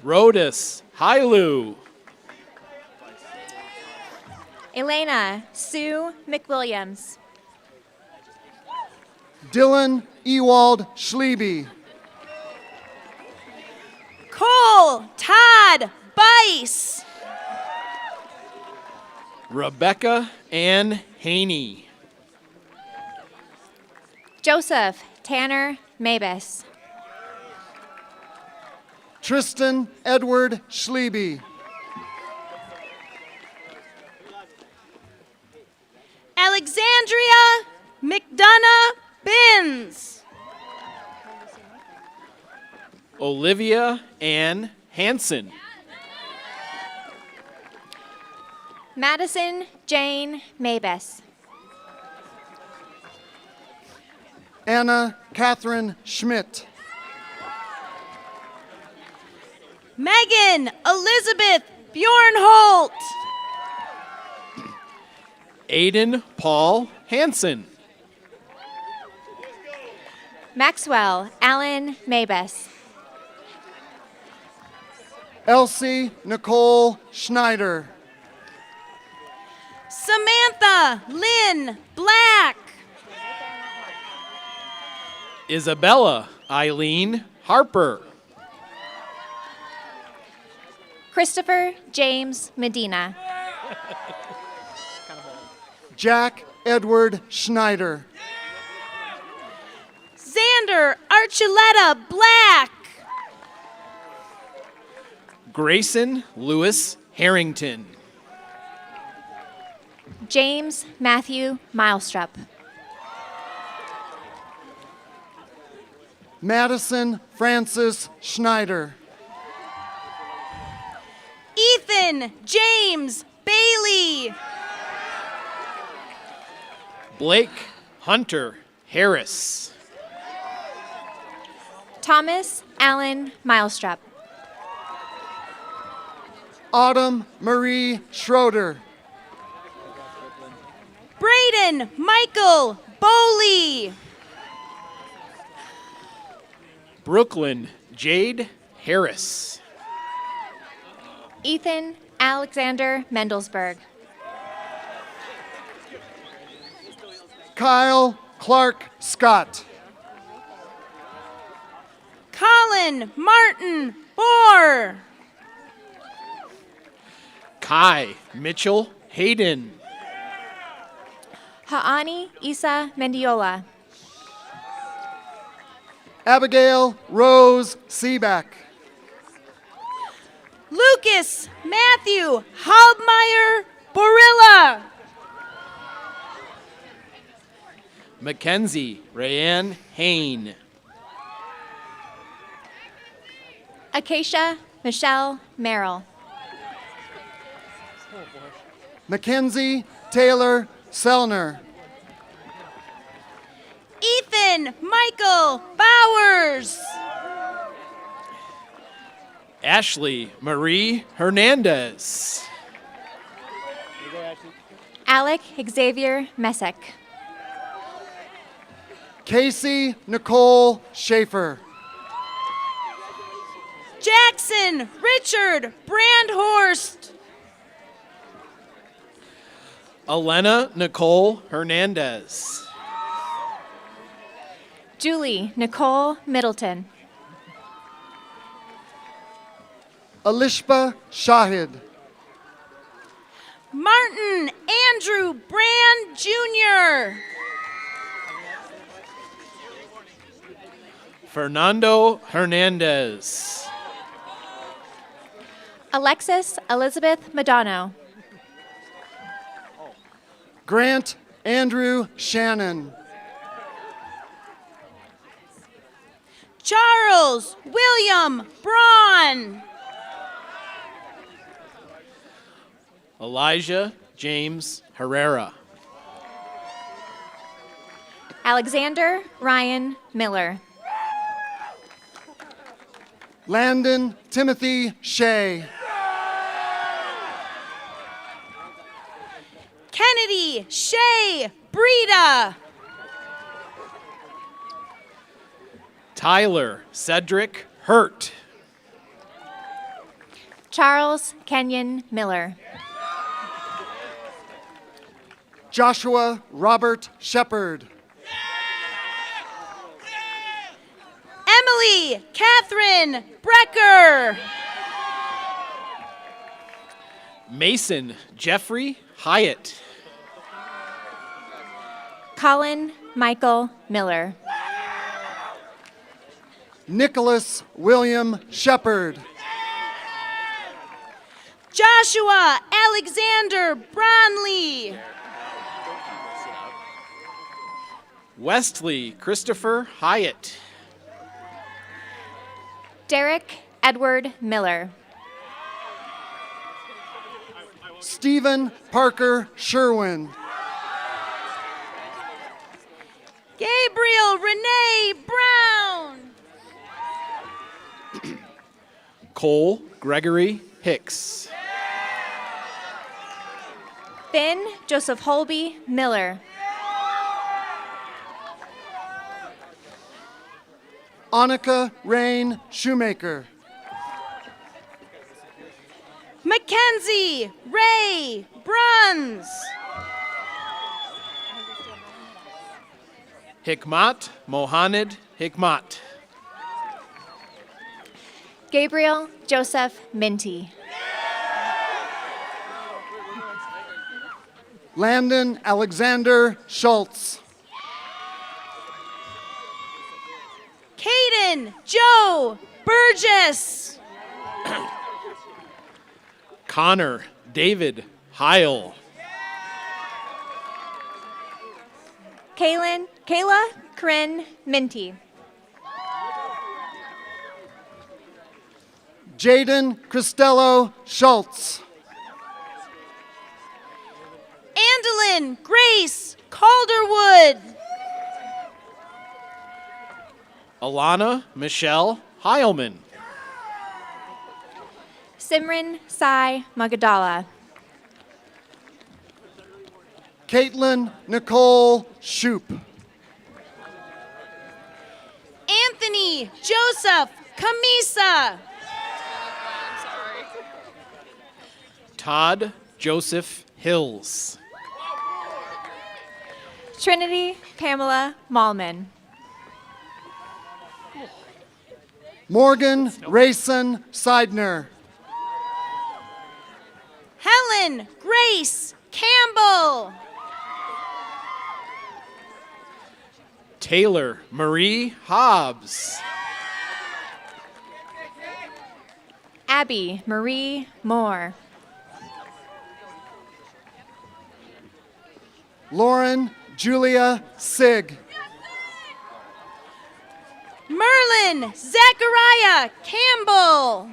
Rhodus Hailu. Elena Sue McWilliams. Dylan Ewald Schleby. Cole Todd Bice. Rebecca Ann Haney. Joseph Tanner Mabus. Tristan Edward Schleby. Alexandria McDonough Binns. Olivia Ann Hansen. Madison Jane Mabus. Anna Catherine Schmidt. Megan Elizabeth Bjornholt. Aiden Paul Hansen. Maxwell Allen Mabus. Elsie Nicole Schneider. Samantha Lynn Black. Isabella Eileen Harper. Christopher James Medina. Jack Edward Schneider. Xander Archuleta Black. Grayson Lewis Harrington. James Matthew Milestrup. Madison Francis Schneider. Ethan James Bailey. Blake Hunter Harris. Thomas Allen Milestrup. Autumn Marie Schroeder. Braden Michael Bowley. Brooklyn Jade Harris. Ethan Alexander Mendelsberg. Kyle Clark Scott. Colin Martin Bohr. Kai Mitchell Hayden. Haani Isa Mendiola. Abigail Rose Seaback. Lucas Matthew Halbmeyer Borilla. Mackenzie Rayanne Hain. Acacia Michelle Merrill. Mackenzie Taylor Selner. Ethan Michael Bowers. Ashley Marie Hernandez. Alec Xavier Messick. Casey Nicole Schaefer. Jackson Richard Brandhorst. Elena Nicole Hernandez. Julie Nicole Middleton. Alishba Shahid. Martin Andrew Brand Jr. Fernando Hernandez. Alexis Elizabeth Madonna. Grant Andrew Shannon. Charles William Braun. Elijah James Herrera. Alexander Ryan Miller. Landon Timothy Shea. Kennedy Shea Breda. Tyler Cedric Hurt. Charles Kenyon Miller. Joshua Robert Shepard. Emily Catherine Brecker. Mason Jeffrey Hyatt. Colin Michael Miller. Nicholas William Shepard. Joshua Alexander Bronley. Westley Christopher Hyatt. Derek Edward Miller. Stephen Parker Sherwin. Gabriel Renee Brown. Cole Gregory Hicks. Finn Joseph Holby Miller. Annika Rain Shoemaker. Mackenzie Ray Bruns. Hikmat Mohamed Hikmat. Gabriel Joseph Minty. Landon Alexander Schultz. Caden Joe Burgess. Connor David Heil. Kayla Corinne Minty. Jaden Cristello Schultz. Andalyn Grace Calderwood. Alana Michelle Heilman. Simran Sai Magadala. Caitlin Nicole Shoup. Anthony Joseph Camisa. Todd Joseph Hills. Trinity Pamela Malman. Morgan Rayson Seidner. Helen Grace Campbell. Taylor Marie Hobbs. Abby Marie Moore. Lauren Julia Sig. Merlin Zachariah Campbell.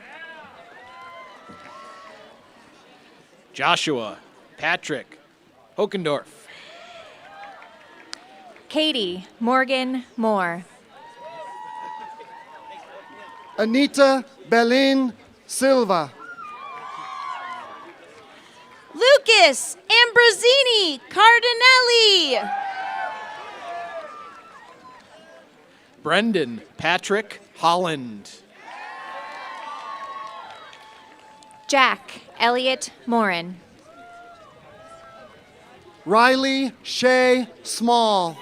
Joshua Patrick Hokendorf. Katie Morgan Moore. Anita Belin Silva. Lucas Ambrosini Cardinelli. Brendan Patrick Holland. Jack Elliott Morin. Riley Shea Small.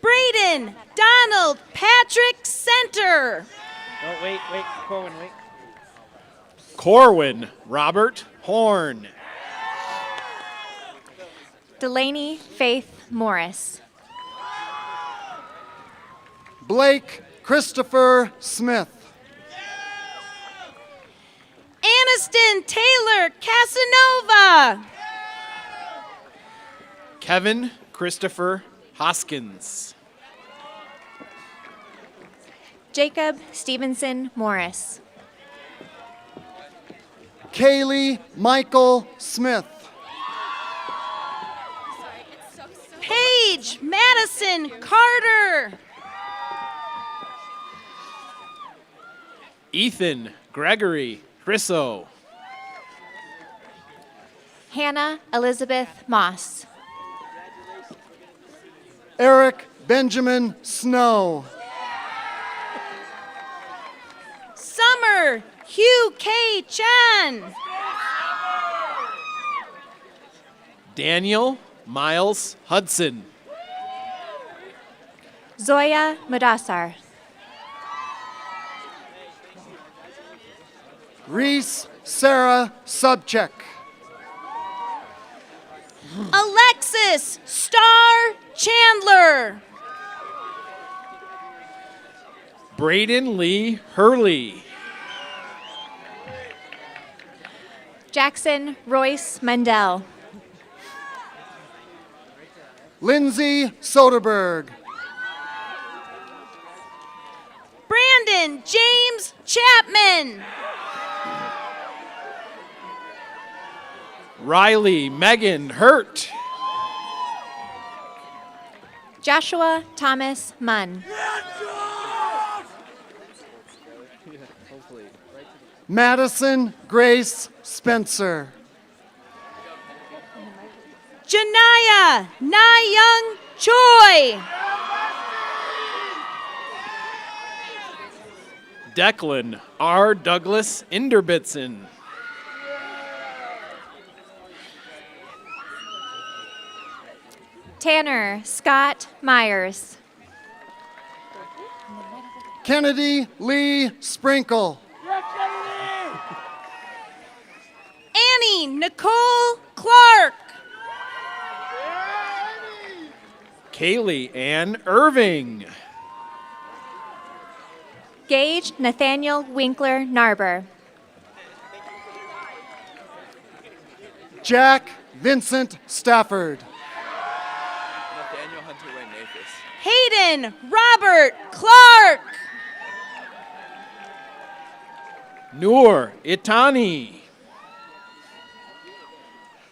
Braden Donald Patrick Center. Oh, wait, Corwin, wait. Corwin Robert Horn. Delaney Faith Morris. Blake Christopher Smith. Aniston Taylor Casanova. Kevin Christopher Hoskins. Jacob Stevenson Morris. Kaylee Michael Smith. Paige Madison Carter. Ethan Gregory Crisso. Hannah Elizabeth Moss. Eric Benjamin Snow. Summer Hugh K. Chan. Daniel Miles Hudson. Zoya Mudassar. Reese Sarah Subcheck. Alexis Star Chandler. Braden Lee Hurley. Jackson Royce Mendel. Lindsay Soderberg. Brandon James Chapman. Riley Megan Hurt. Joshua Thomas Munn. Madison Grace Spencer. Janaya Nayoung Choi. Declan R. Douglas Inderbitson. Tanner Scott Myers. Kennedy Lee Sprinkle. Annie Nicole Clark. Kaylee Ann Irving. Gage Nathaniel Winkler Narber. Jack Vincent Stafford. Nathaniel Hunter Wayne Nathis. Hayden Robert Clark. Noor Itani.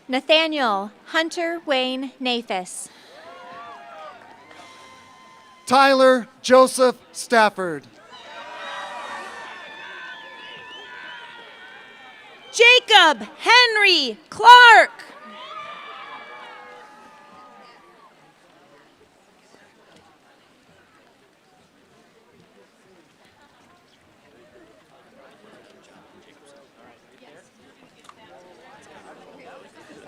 Nathaniel Hunter Wayne Nathis. Tyler Joseph Stafford. Jacob Henry Clark.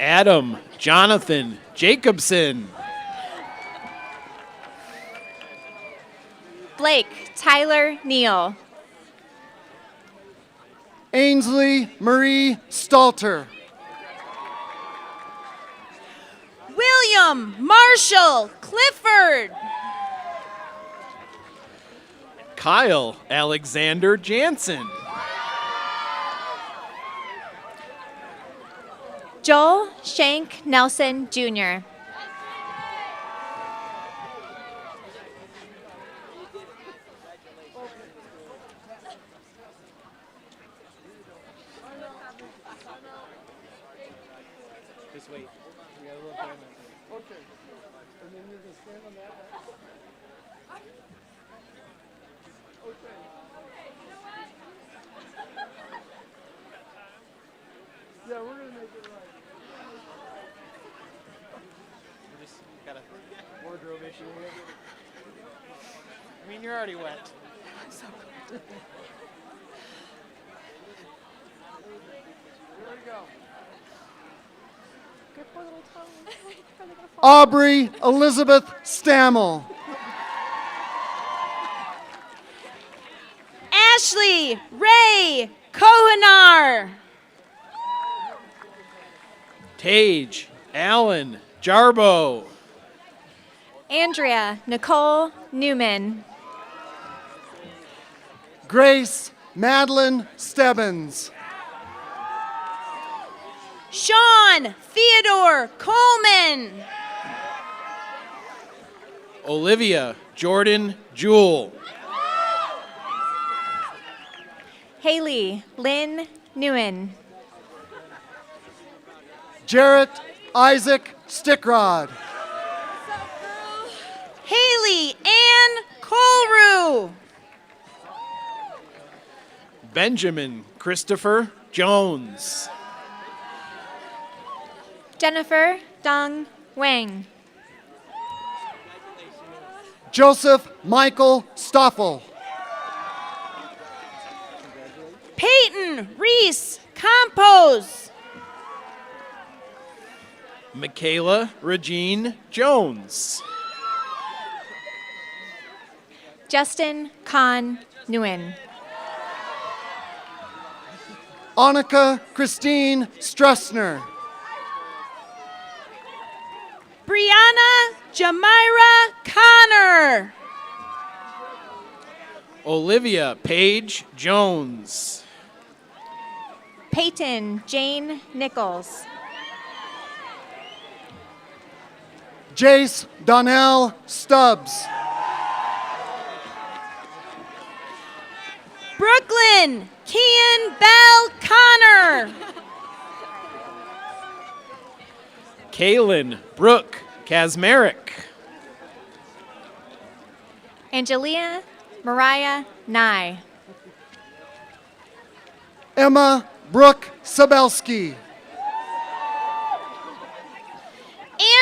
Adam Jonathan Jacobson. Blake Tyler Neal. Ainsley Marie Stalter. William Marshall Clifford. Kyle Alexander Jansen. Joel Shank Nelson Jr. Just wait. We got a little camera. Okay. And then you're going to stand on that. Okay. Yeah, we're going to make it right. We just got a wardrobe issue here. I mean, you're already wet. So. Here we go. Aubrey Elizabeth Stammel. Ashley Ray Kohanar. Tage Allen Jarbo. Andrea Nicole Newman. Grace Madeline Stebbins. Sean Theodore Coleman. Olivia Jordan Jewell. Haley Lynn Newen. Jarrett Isaac Stickrod. Haley Ann Colrue. Benjamin Christopher Jones. Jennifer Dong Wang. Joseph Michael Stoffel. Peyton Reese Campos. Michaela Regine Jones. Justin Kahn Nguyen. Annika Christine Strussner. Brianna Jamira Connor. Olivia Paige Jones. Peyton Jane Nichols. Jace Donnell Stubbs. Brooklyn Kian Bell Connor. Kaylin Brooke Kazmarek. Angelia Mariah Nye. Emma Brooke Sabelski.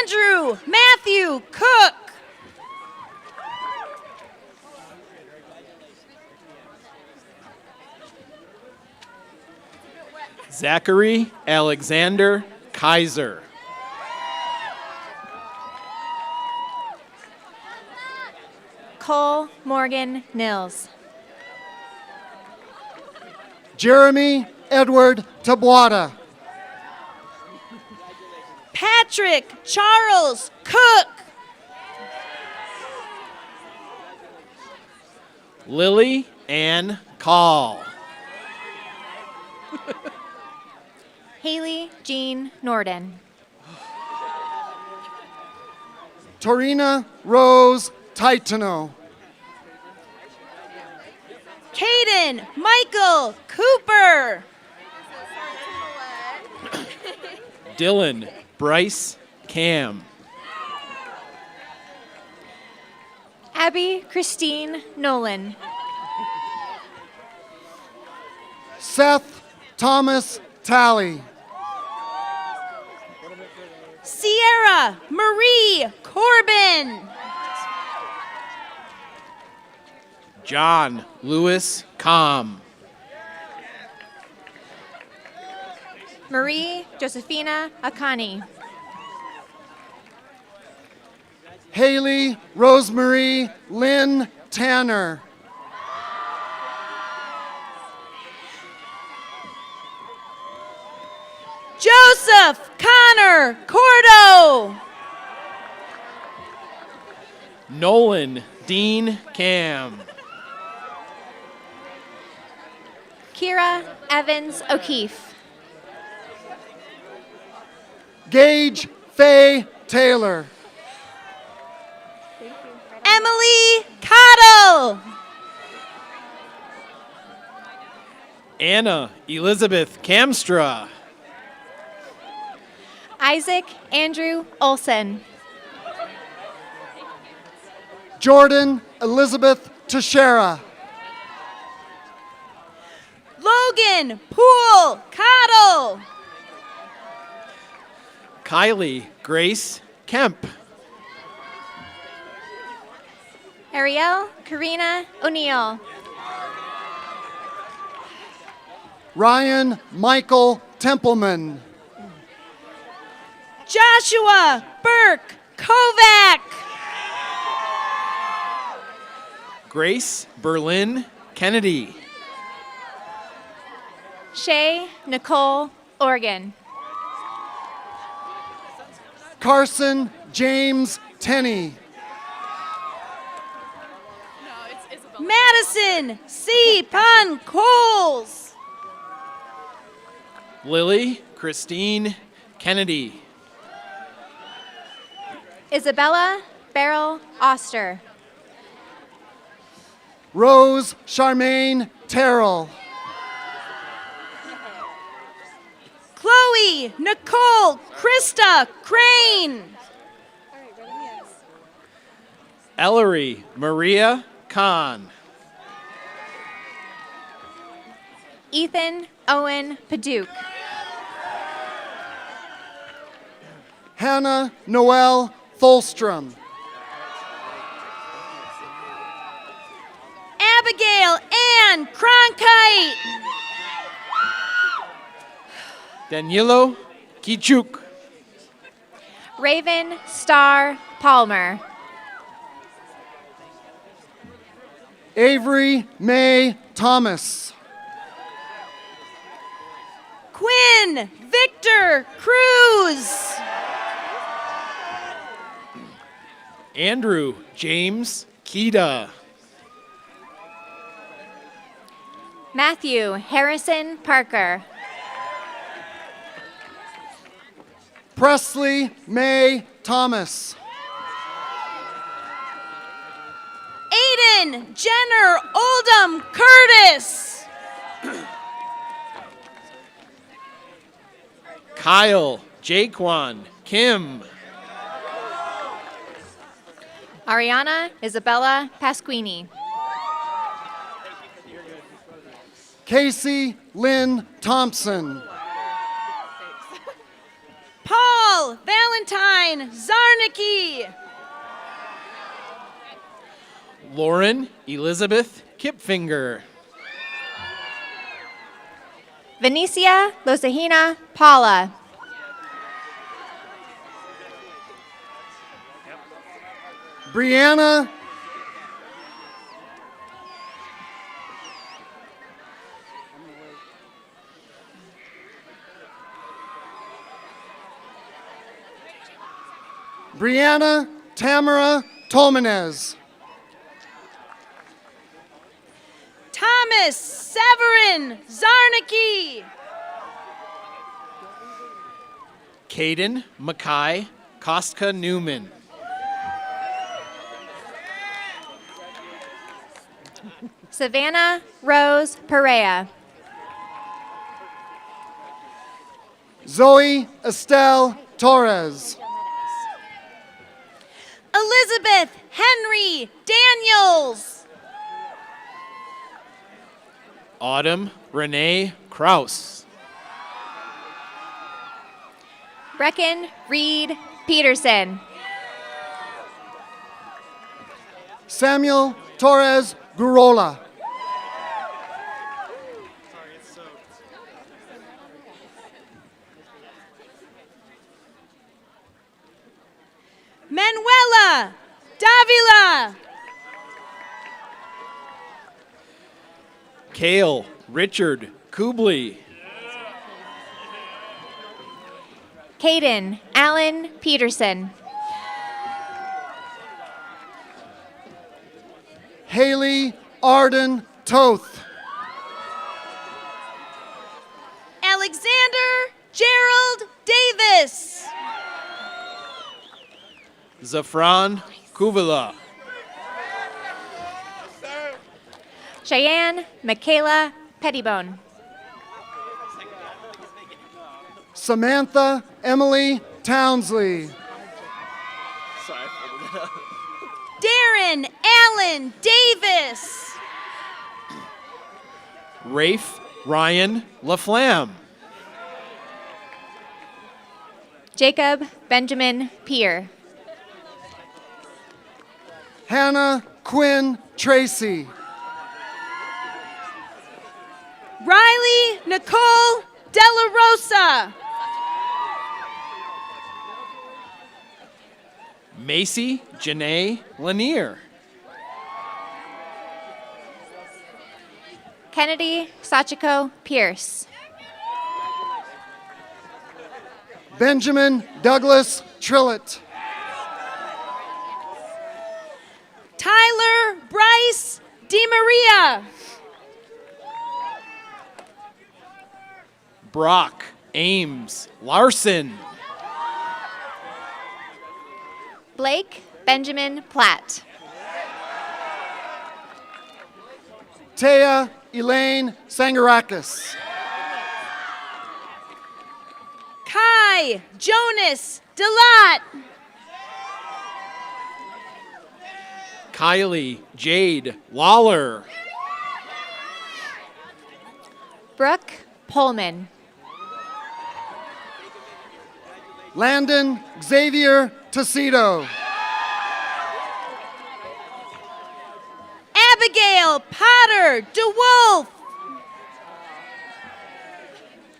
Andrew Matthew Cook. Zachary Alexander Kaiser. Cole Morgan Nils. Jeremy Edward Tabuada. Patrick Charles Cook. Lily Ann Call. Haley Jean Norden. Torina Rose Titano. Caden Michael Cooper. Dylan Bryce Cam. Abby Christine Nolan. Seth Thomas Talley. Sierra Marie Corbin. John Lewis Com. Marie Josephina Akani. Haley Rosemary Lynn Tanner. Joseph Connor Cordo. Nolan Dean Cam. Kira Evans O'Keefe. Gage Faye Taylor. Emily Cottle. Anna Elizabeth Kamstra. Isaac Andrew Olson. Jordan Elizabeth Teixeira. Logan Poole Cottle. Kylie Grace Kemp. Ariel Karina O'Neill. Ryan Michael Templeman. Joshua Burke Kovac. Grace Berlin Kennedy. Shay Nicole Organ. Carson James Tenney. Madison C. Pun Coles. Lily Christine Kennedy. Isabella Beryl Oster. Rose Charmaine Terrell. Chloe Nicole Krista Crane. Ellery Maria Kahn. Ethan Owen Paduke. Hannah Noel Tholstrom. Abigail Ann Cronkite. Danilo Kichuk. Raven Star Palmer. Avery May Thomas. Quinn Victor Cruz. Andrew James Kida. Matthew Harrison Parker. Presley May Thomas. Aiden Jenner Oldham Curtis. Kyle Jaquan Kim. Ariana Isabella Pasquini. Casey Lynn Thompson. Paul Valentine Zarnicki. Lauren Elizabeth Kipfinger. Venicia Losahina Paula. Brianna Tamara Tolmanez. Thomas Severin Zarnicki. Caden Mackay Kostka Newman. Savannah Rose Perea. Zoe Estelle Torres. Elizabeth Henry Daniels. Autumn Renee Kraus. Brecken Reed Peterson. Samuel Torres Gurola. Manuela Davila. Kale Richard Kubley. Caden Allen Peterson. Haley Arden Toth. Zafran Kuvila. Cheyenne Michaela Pettibone. Samantha Emily Townsley. Darren Allen Davis. Rafe Ryan LaFlamme. Jacob Benjamin Peer. Hannah Quinn Tracy. Riley Nicole Della Rosa. Macy Janae Lanier. Kennedy Sachiko Pierce. Benjamin Douglas Trillett. Tyler Bryce DeMaria. Brock Ames Larson. Blake Benjamin Platt. Taya Elaine Sangarakis. Kai Jonas Delot. Kylie Jade Waller. Brooke Pullman. Landon Xavier Tocido. Abigail Potter DeWolf.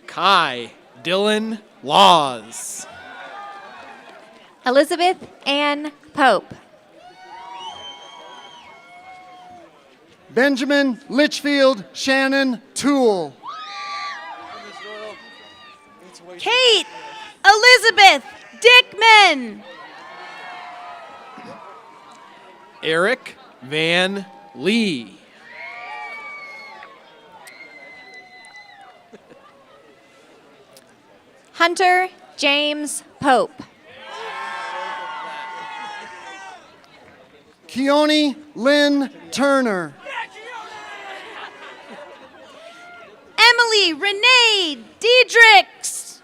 Kai Dylan Laws. Elizabeth Ann Pope. Benjamin Litchfield Shannon Toole. Kate Elizabeth Dickman. Eric Van Lee. Hunter James Pope. Keone Lynn Turner. Emily Renee Diedrichs.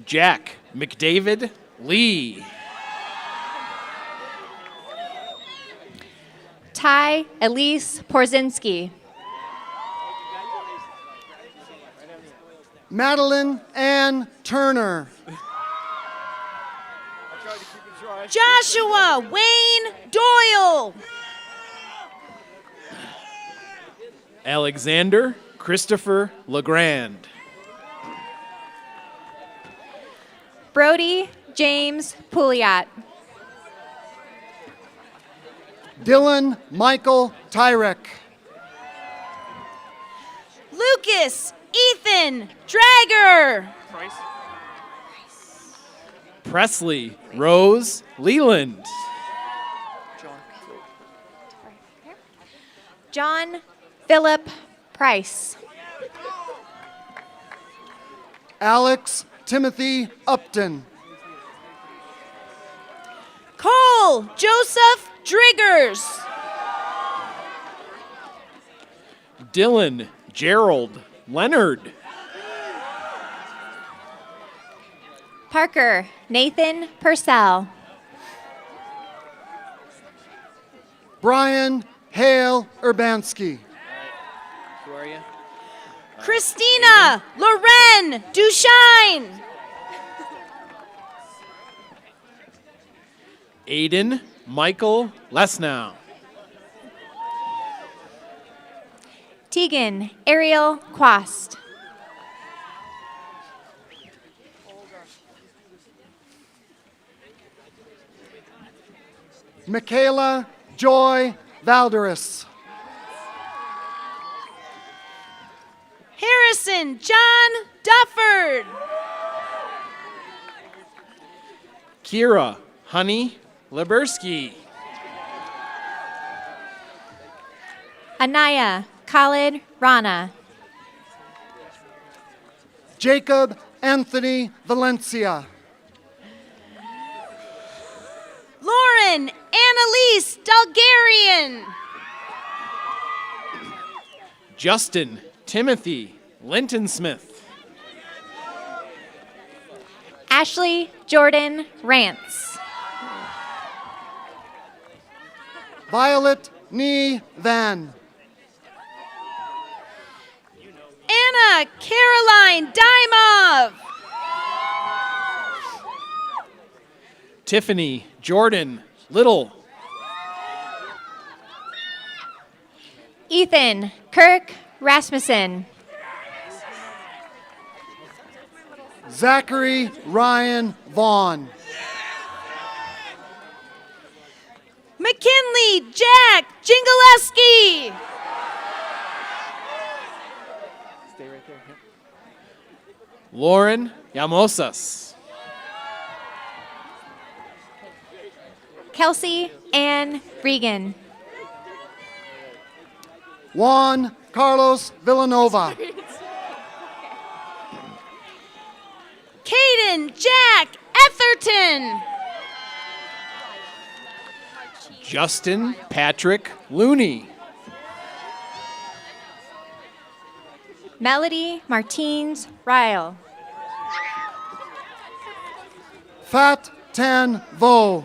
Jack McDavid Lee. Ty Elise Porzinski. Madeline Ann Turner. Joshua Wayne Doyle. Alexander Christopher Legrand. Brody James Pouliot. Dylan Michael Tyrek. Lucas Ethan Drager. Presley Rose Leland. John Philip Price. Alex Timothy Upton. Cole Joseph Driggers. Dylan Gerald Leonard. Parker Nathan Purcell. Brian Hale Urbanski. Who are you? Christina Loren Dushine. Aiden Michael Lesnow. Tegan Ariel Quast. Michaela Joy Valderis. Harrison John Dufford. Kira Honey Lebersky. Anaya Khalid Rana. Jacob Anthony Valencia. Lauren Annalise Dalgarian. Justin Timothy Linton Smith. Ashley Jordan Rance. Violet Nee Van. Anna Caroline Dimov. Tiffany Jordan Little. Ethan Kirk Rasmussen. Zachary Ryan Vaughn. McKinley Jack Jingaleski. Lauren Yamosas. Kelsey Ann Regan. Juan Carlos Villanova. Caden Jack Etherton. Justin Patrick Looney. Melody Martins Ryle. Fat Tan Vo.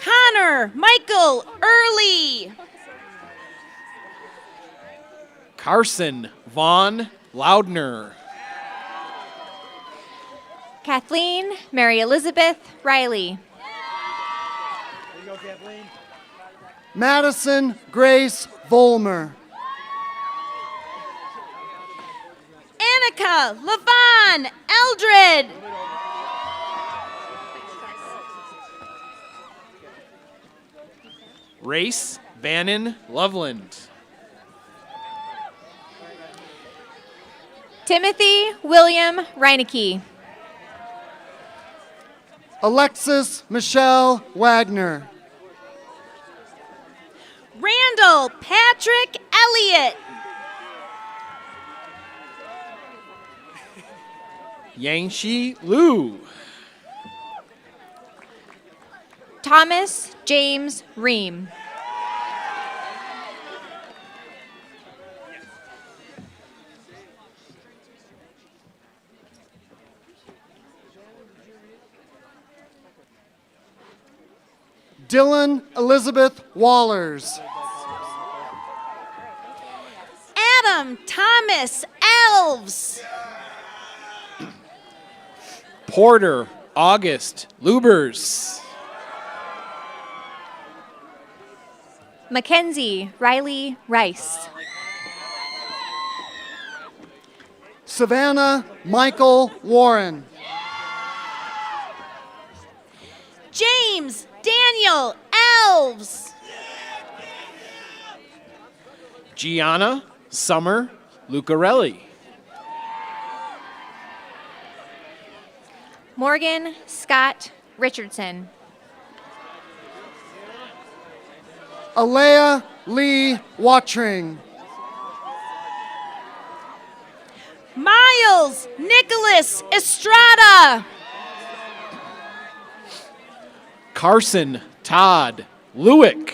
Connor Michael Early. Carson Vaughn Loudner. Kathleen Mary Elizabeth Riley. Madison Grace Volmer. Annika Levon Eldred. Race Bannon Loveland. Timothy William Reinecke. Alexis Michelle Wagner. Randall Patrick Elliott. Yangshi Liu. Thomas James Ream. Dylan Elizabeth Wallers. Adam Thomas Elves. Porter August Lubers. Mackenzie Riley Rice. Savannah Michael Warren. James Daniel Elves. Gianna Summer Lucarelli. Morgan Scott Richardson. Alea Lee Watring. Miles Nicholas Estrada. Carson Todd Lewick.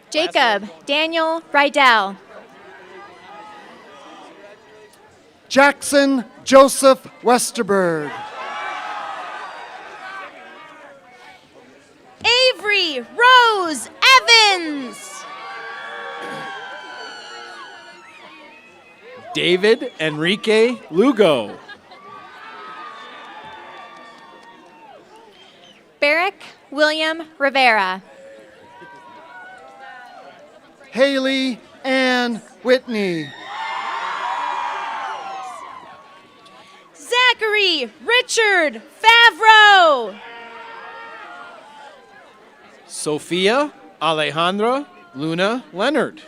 Jacob Daniel Rydell. Jackson Joseph Westerberg. Avery Rose Evans. David Enrique Lugo. Barrick William Rivera. Haley Ann Whitney. Zachary Richard Favreau. Sophia Alejandra Luna Leonard.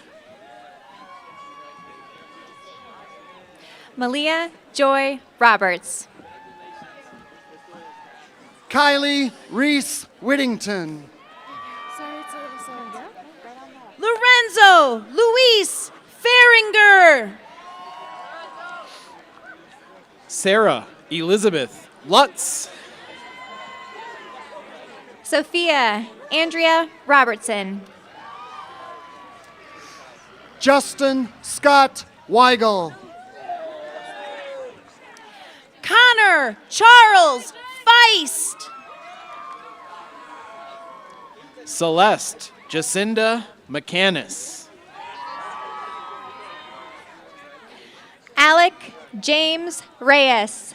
Malia Joy Roberts. Kylie Reese Whittington. Lorenzo Luis Feringer. Sarah Elizabeth Lutz. Sophia Andrea Robertson. Justin Scott Weigel. Connor Charles Feist. Celeste Jacinda McCannis. Alec James Reyes.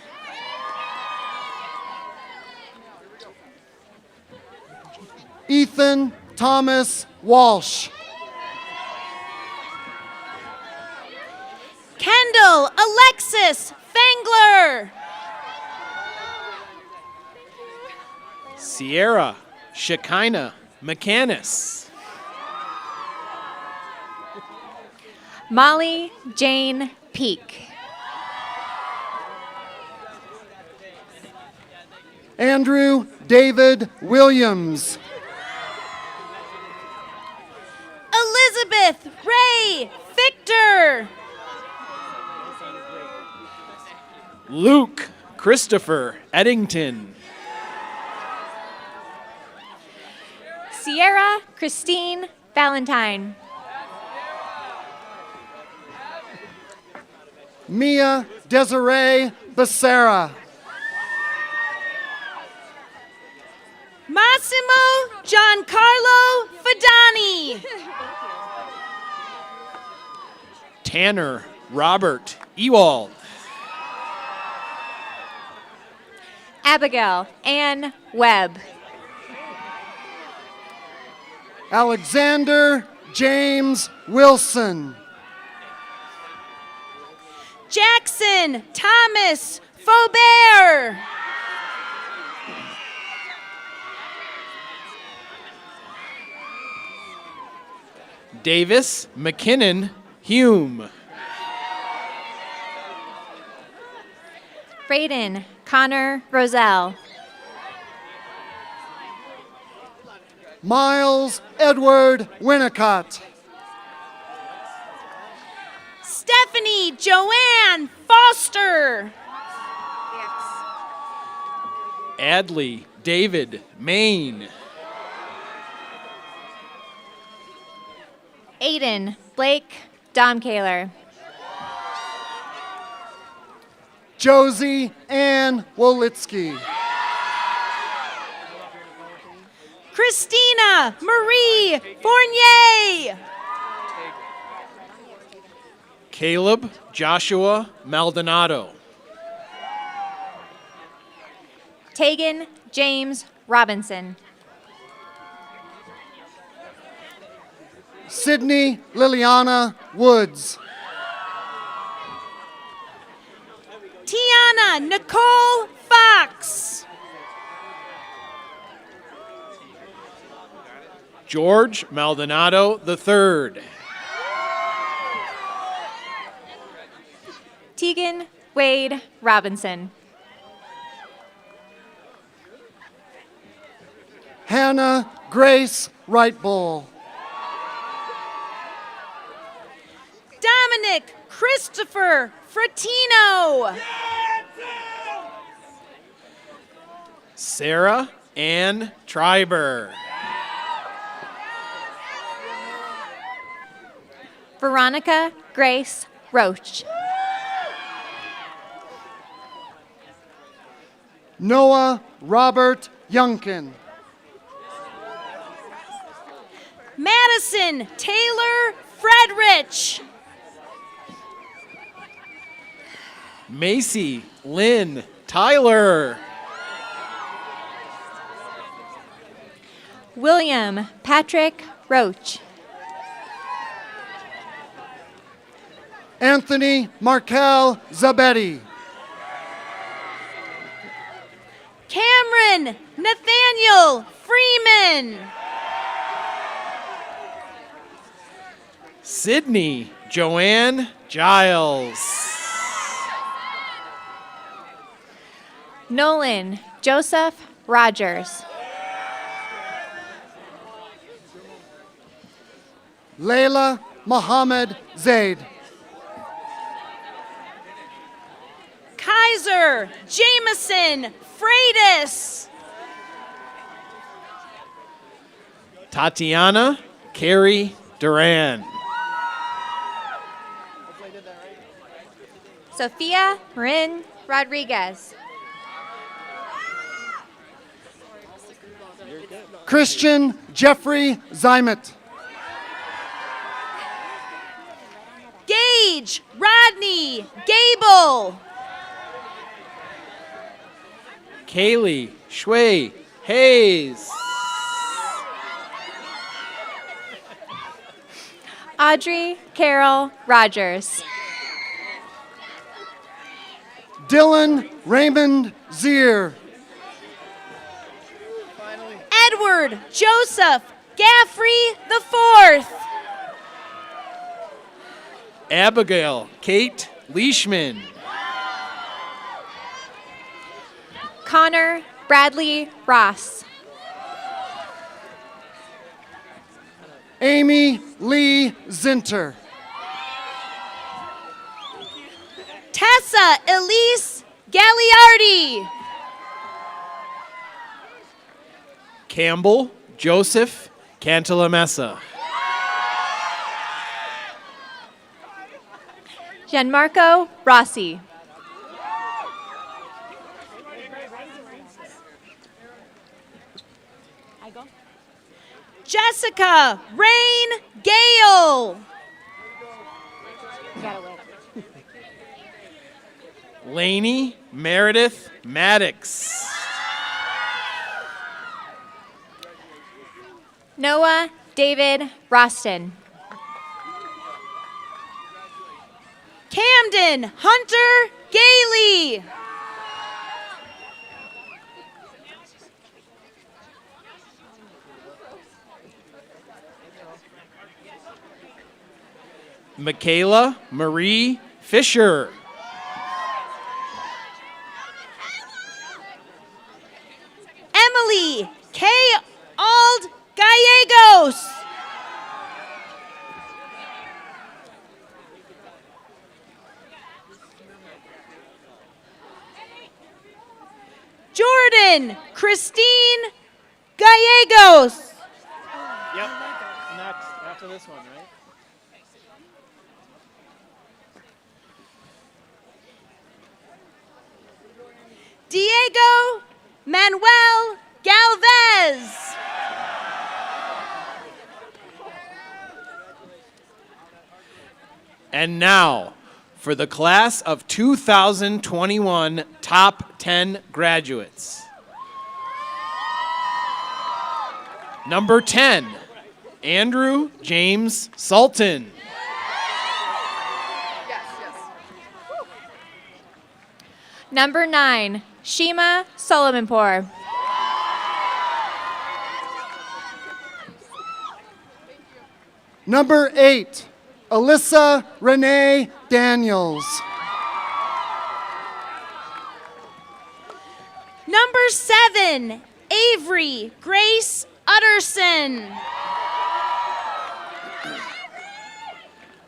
Ethan Thomas Walsh. Kendall Alexis Fengler. Sierra Shekinah McCannis. Molly Jane Peak. Andrew David Williams. Elizabeth Ray Victor. Luke Christopher Eddington. Sierra Christine Valentine. Mia Desiree Becerra. Massimo Giancarlo Fadani. Tanner Robert Ewald. Abigail Ann Webb. Alexander James Wilson. Jackson Thomas Faubert. Davis McKinnon Hume. Braden Connor Roselle. Miles Edward Winnicott. Stephanie Joanne Foster. Adley David Main. Aiden Blake Domkaler. Josie Ann Wolitsky. Christina Marie Fournier. Caleb Joshua Maldonado. Tegan James Robinson. Sydney Liliana Woods. Tiana Nicole Fox. George Maldonado III. Tegan Wade Robinson. Hannah Grace Wrightbull. Dominic Christopher Fratino. Sarah Ann Triber. Veronica Grace Roach. Noah Robert Youngkin. Madison Taylor Fredrich. Macy Lynn Tyler. William Patrick Roach. Anthony Markel Zabetti. Cameron Nathaniel Freeman. Sydney Joanne Giles. Nolan Joseph Rogers. Layla Mohammed Zaid. Kaiser Hauser, Jameson, Freitas. Tatiana Carey Duran. Sophia Marin Rodriguez. Christian Jeffrey Zymet. Gage, Rodney, Gable. Kaylee Shui Hayes. Audrey Carol Rogers. Dylan Raymond Zier. Edward Joseph Gaffrey IV. Abigail Kate Leishman. Connor Bradley Ross. Amy Lee Zinter. Tessa Elise Gagliardi. Campbell Joseph Cantalamessa. Gianmarco Rossi. Jessica Rain Gale. Lainey Meredith Maddox. Noah David Roston. Camden Hunter Gailey. Michaela Marie Fisher. Emily K. Ald Gallegos. Jordan Christine Gallegos. Yep. Next, after this one, right? Diego Manuel Galvez. And now, for the class of 2021 top 10 graduates. Number 10, Andrew James Sultan. Number 9, Shima Solomonpour. Number 8, Alyssa Renee Daniels. Number 7, Avery Grace Utterson.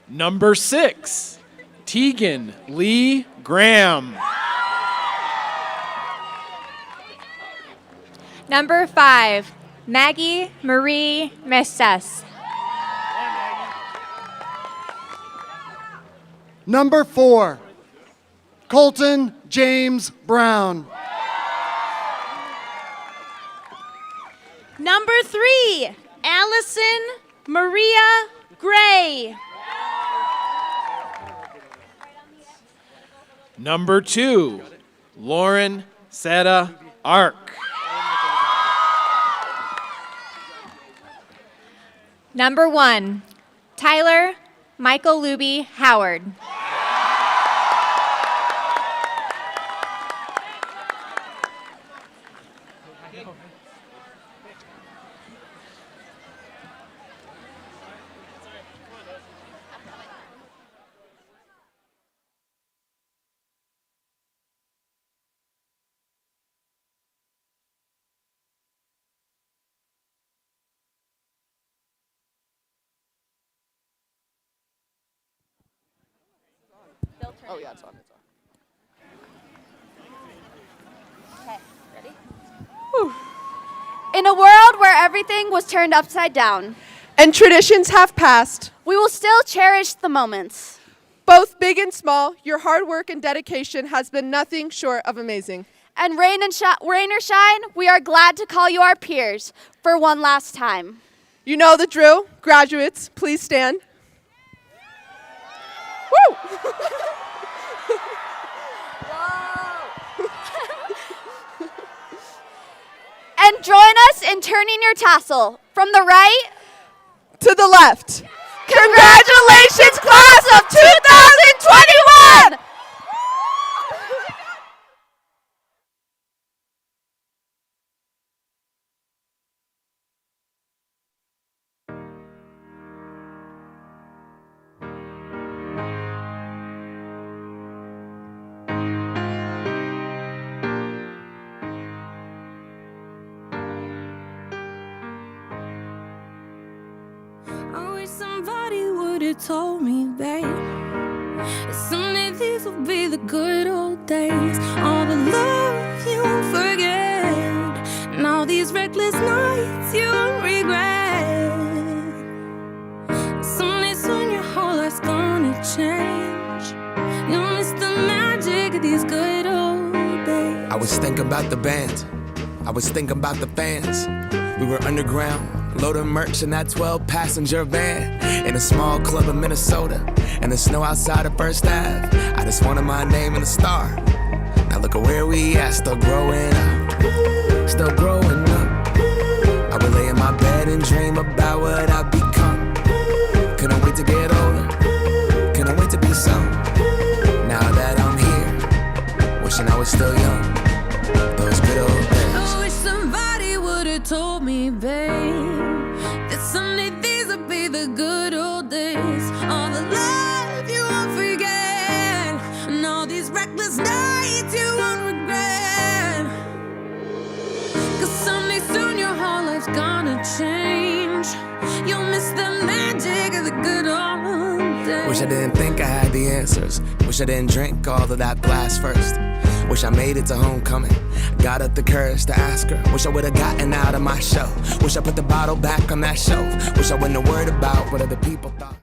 Number 6, Tegan Lee Graham. Number 5, Maggie Marie Messes. Number 4, Colton James Brown. Number 3, Allison Maria Gray. Number 2, Lauren Seta Ark. Number 1, Tyler Michael Luby Howard. Oh yeah, it's on. In a world where everything was turned upside down, and traditions have passed, we will still cherish the moments. Both big and small, your hard work and dedication has been nothing short of amazing. And rain or shine, we are glad to call you our peers for one last time. You know the drill. Graduates, please stand. Woo! And join us in turning your tassel from the right to the left. Congratulations, class of 2021! I wish somebody would have told me, babe, that someday these will be the good old days. All the love you won't forget, and all these reckless nights you won't regret. Someday soon your whole life's gonna change. You'll miss the magic of these good old days. I was thinking about the band, I was thinking about the fans. We were underground, loading merch in that 12-passenger van, in a small club in Minnesota, and the snow outside of First Ave. I just wanted my name in a star. Now look at where we at, still growing up, still growing up. I would lay in my bed and dream about what I've become. Couldn't wait to get older, couldn't wait to be some. Now that I'm here, wishing I was still young, those good old days. I wish somebody would have told me, babe, that someday these would be the good old days. All the love you won't forget, and all these reckless nights you won't regret. Cause someday soon your whole life's gonna change. You'll miss the magic of the good old days. Wish I didn't think I had the answers. Wish I didn't drink all of that blast first. Wish I made it to homecoming, got up the courage to ask her. Wish I would've gotten out of my show. Wish I put the bottle back on that shelf. Wish I wouldn't have worried about what other people thought.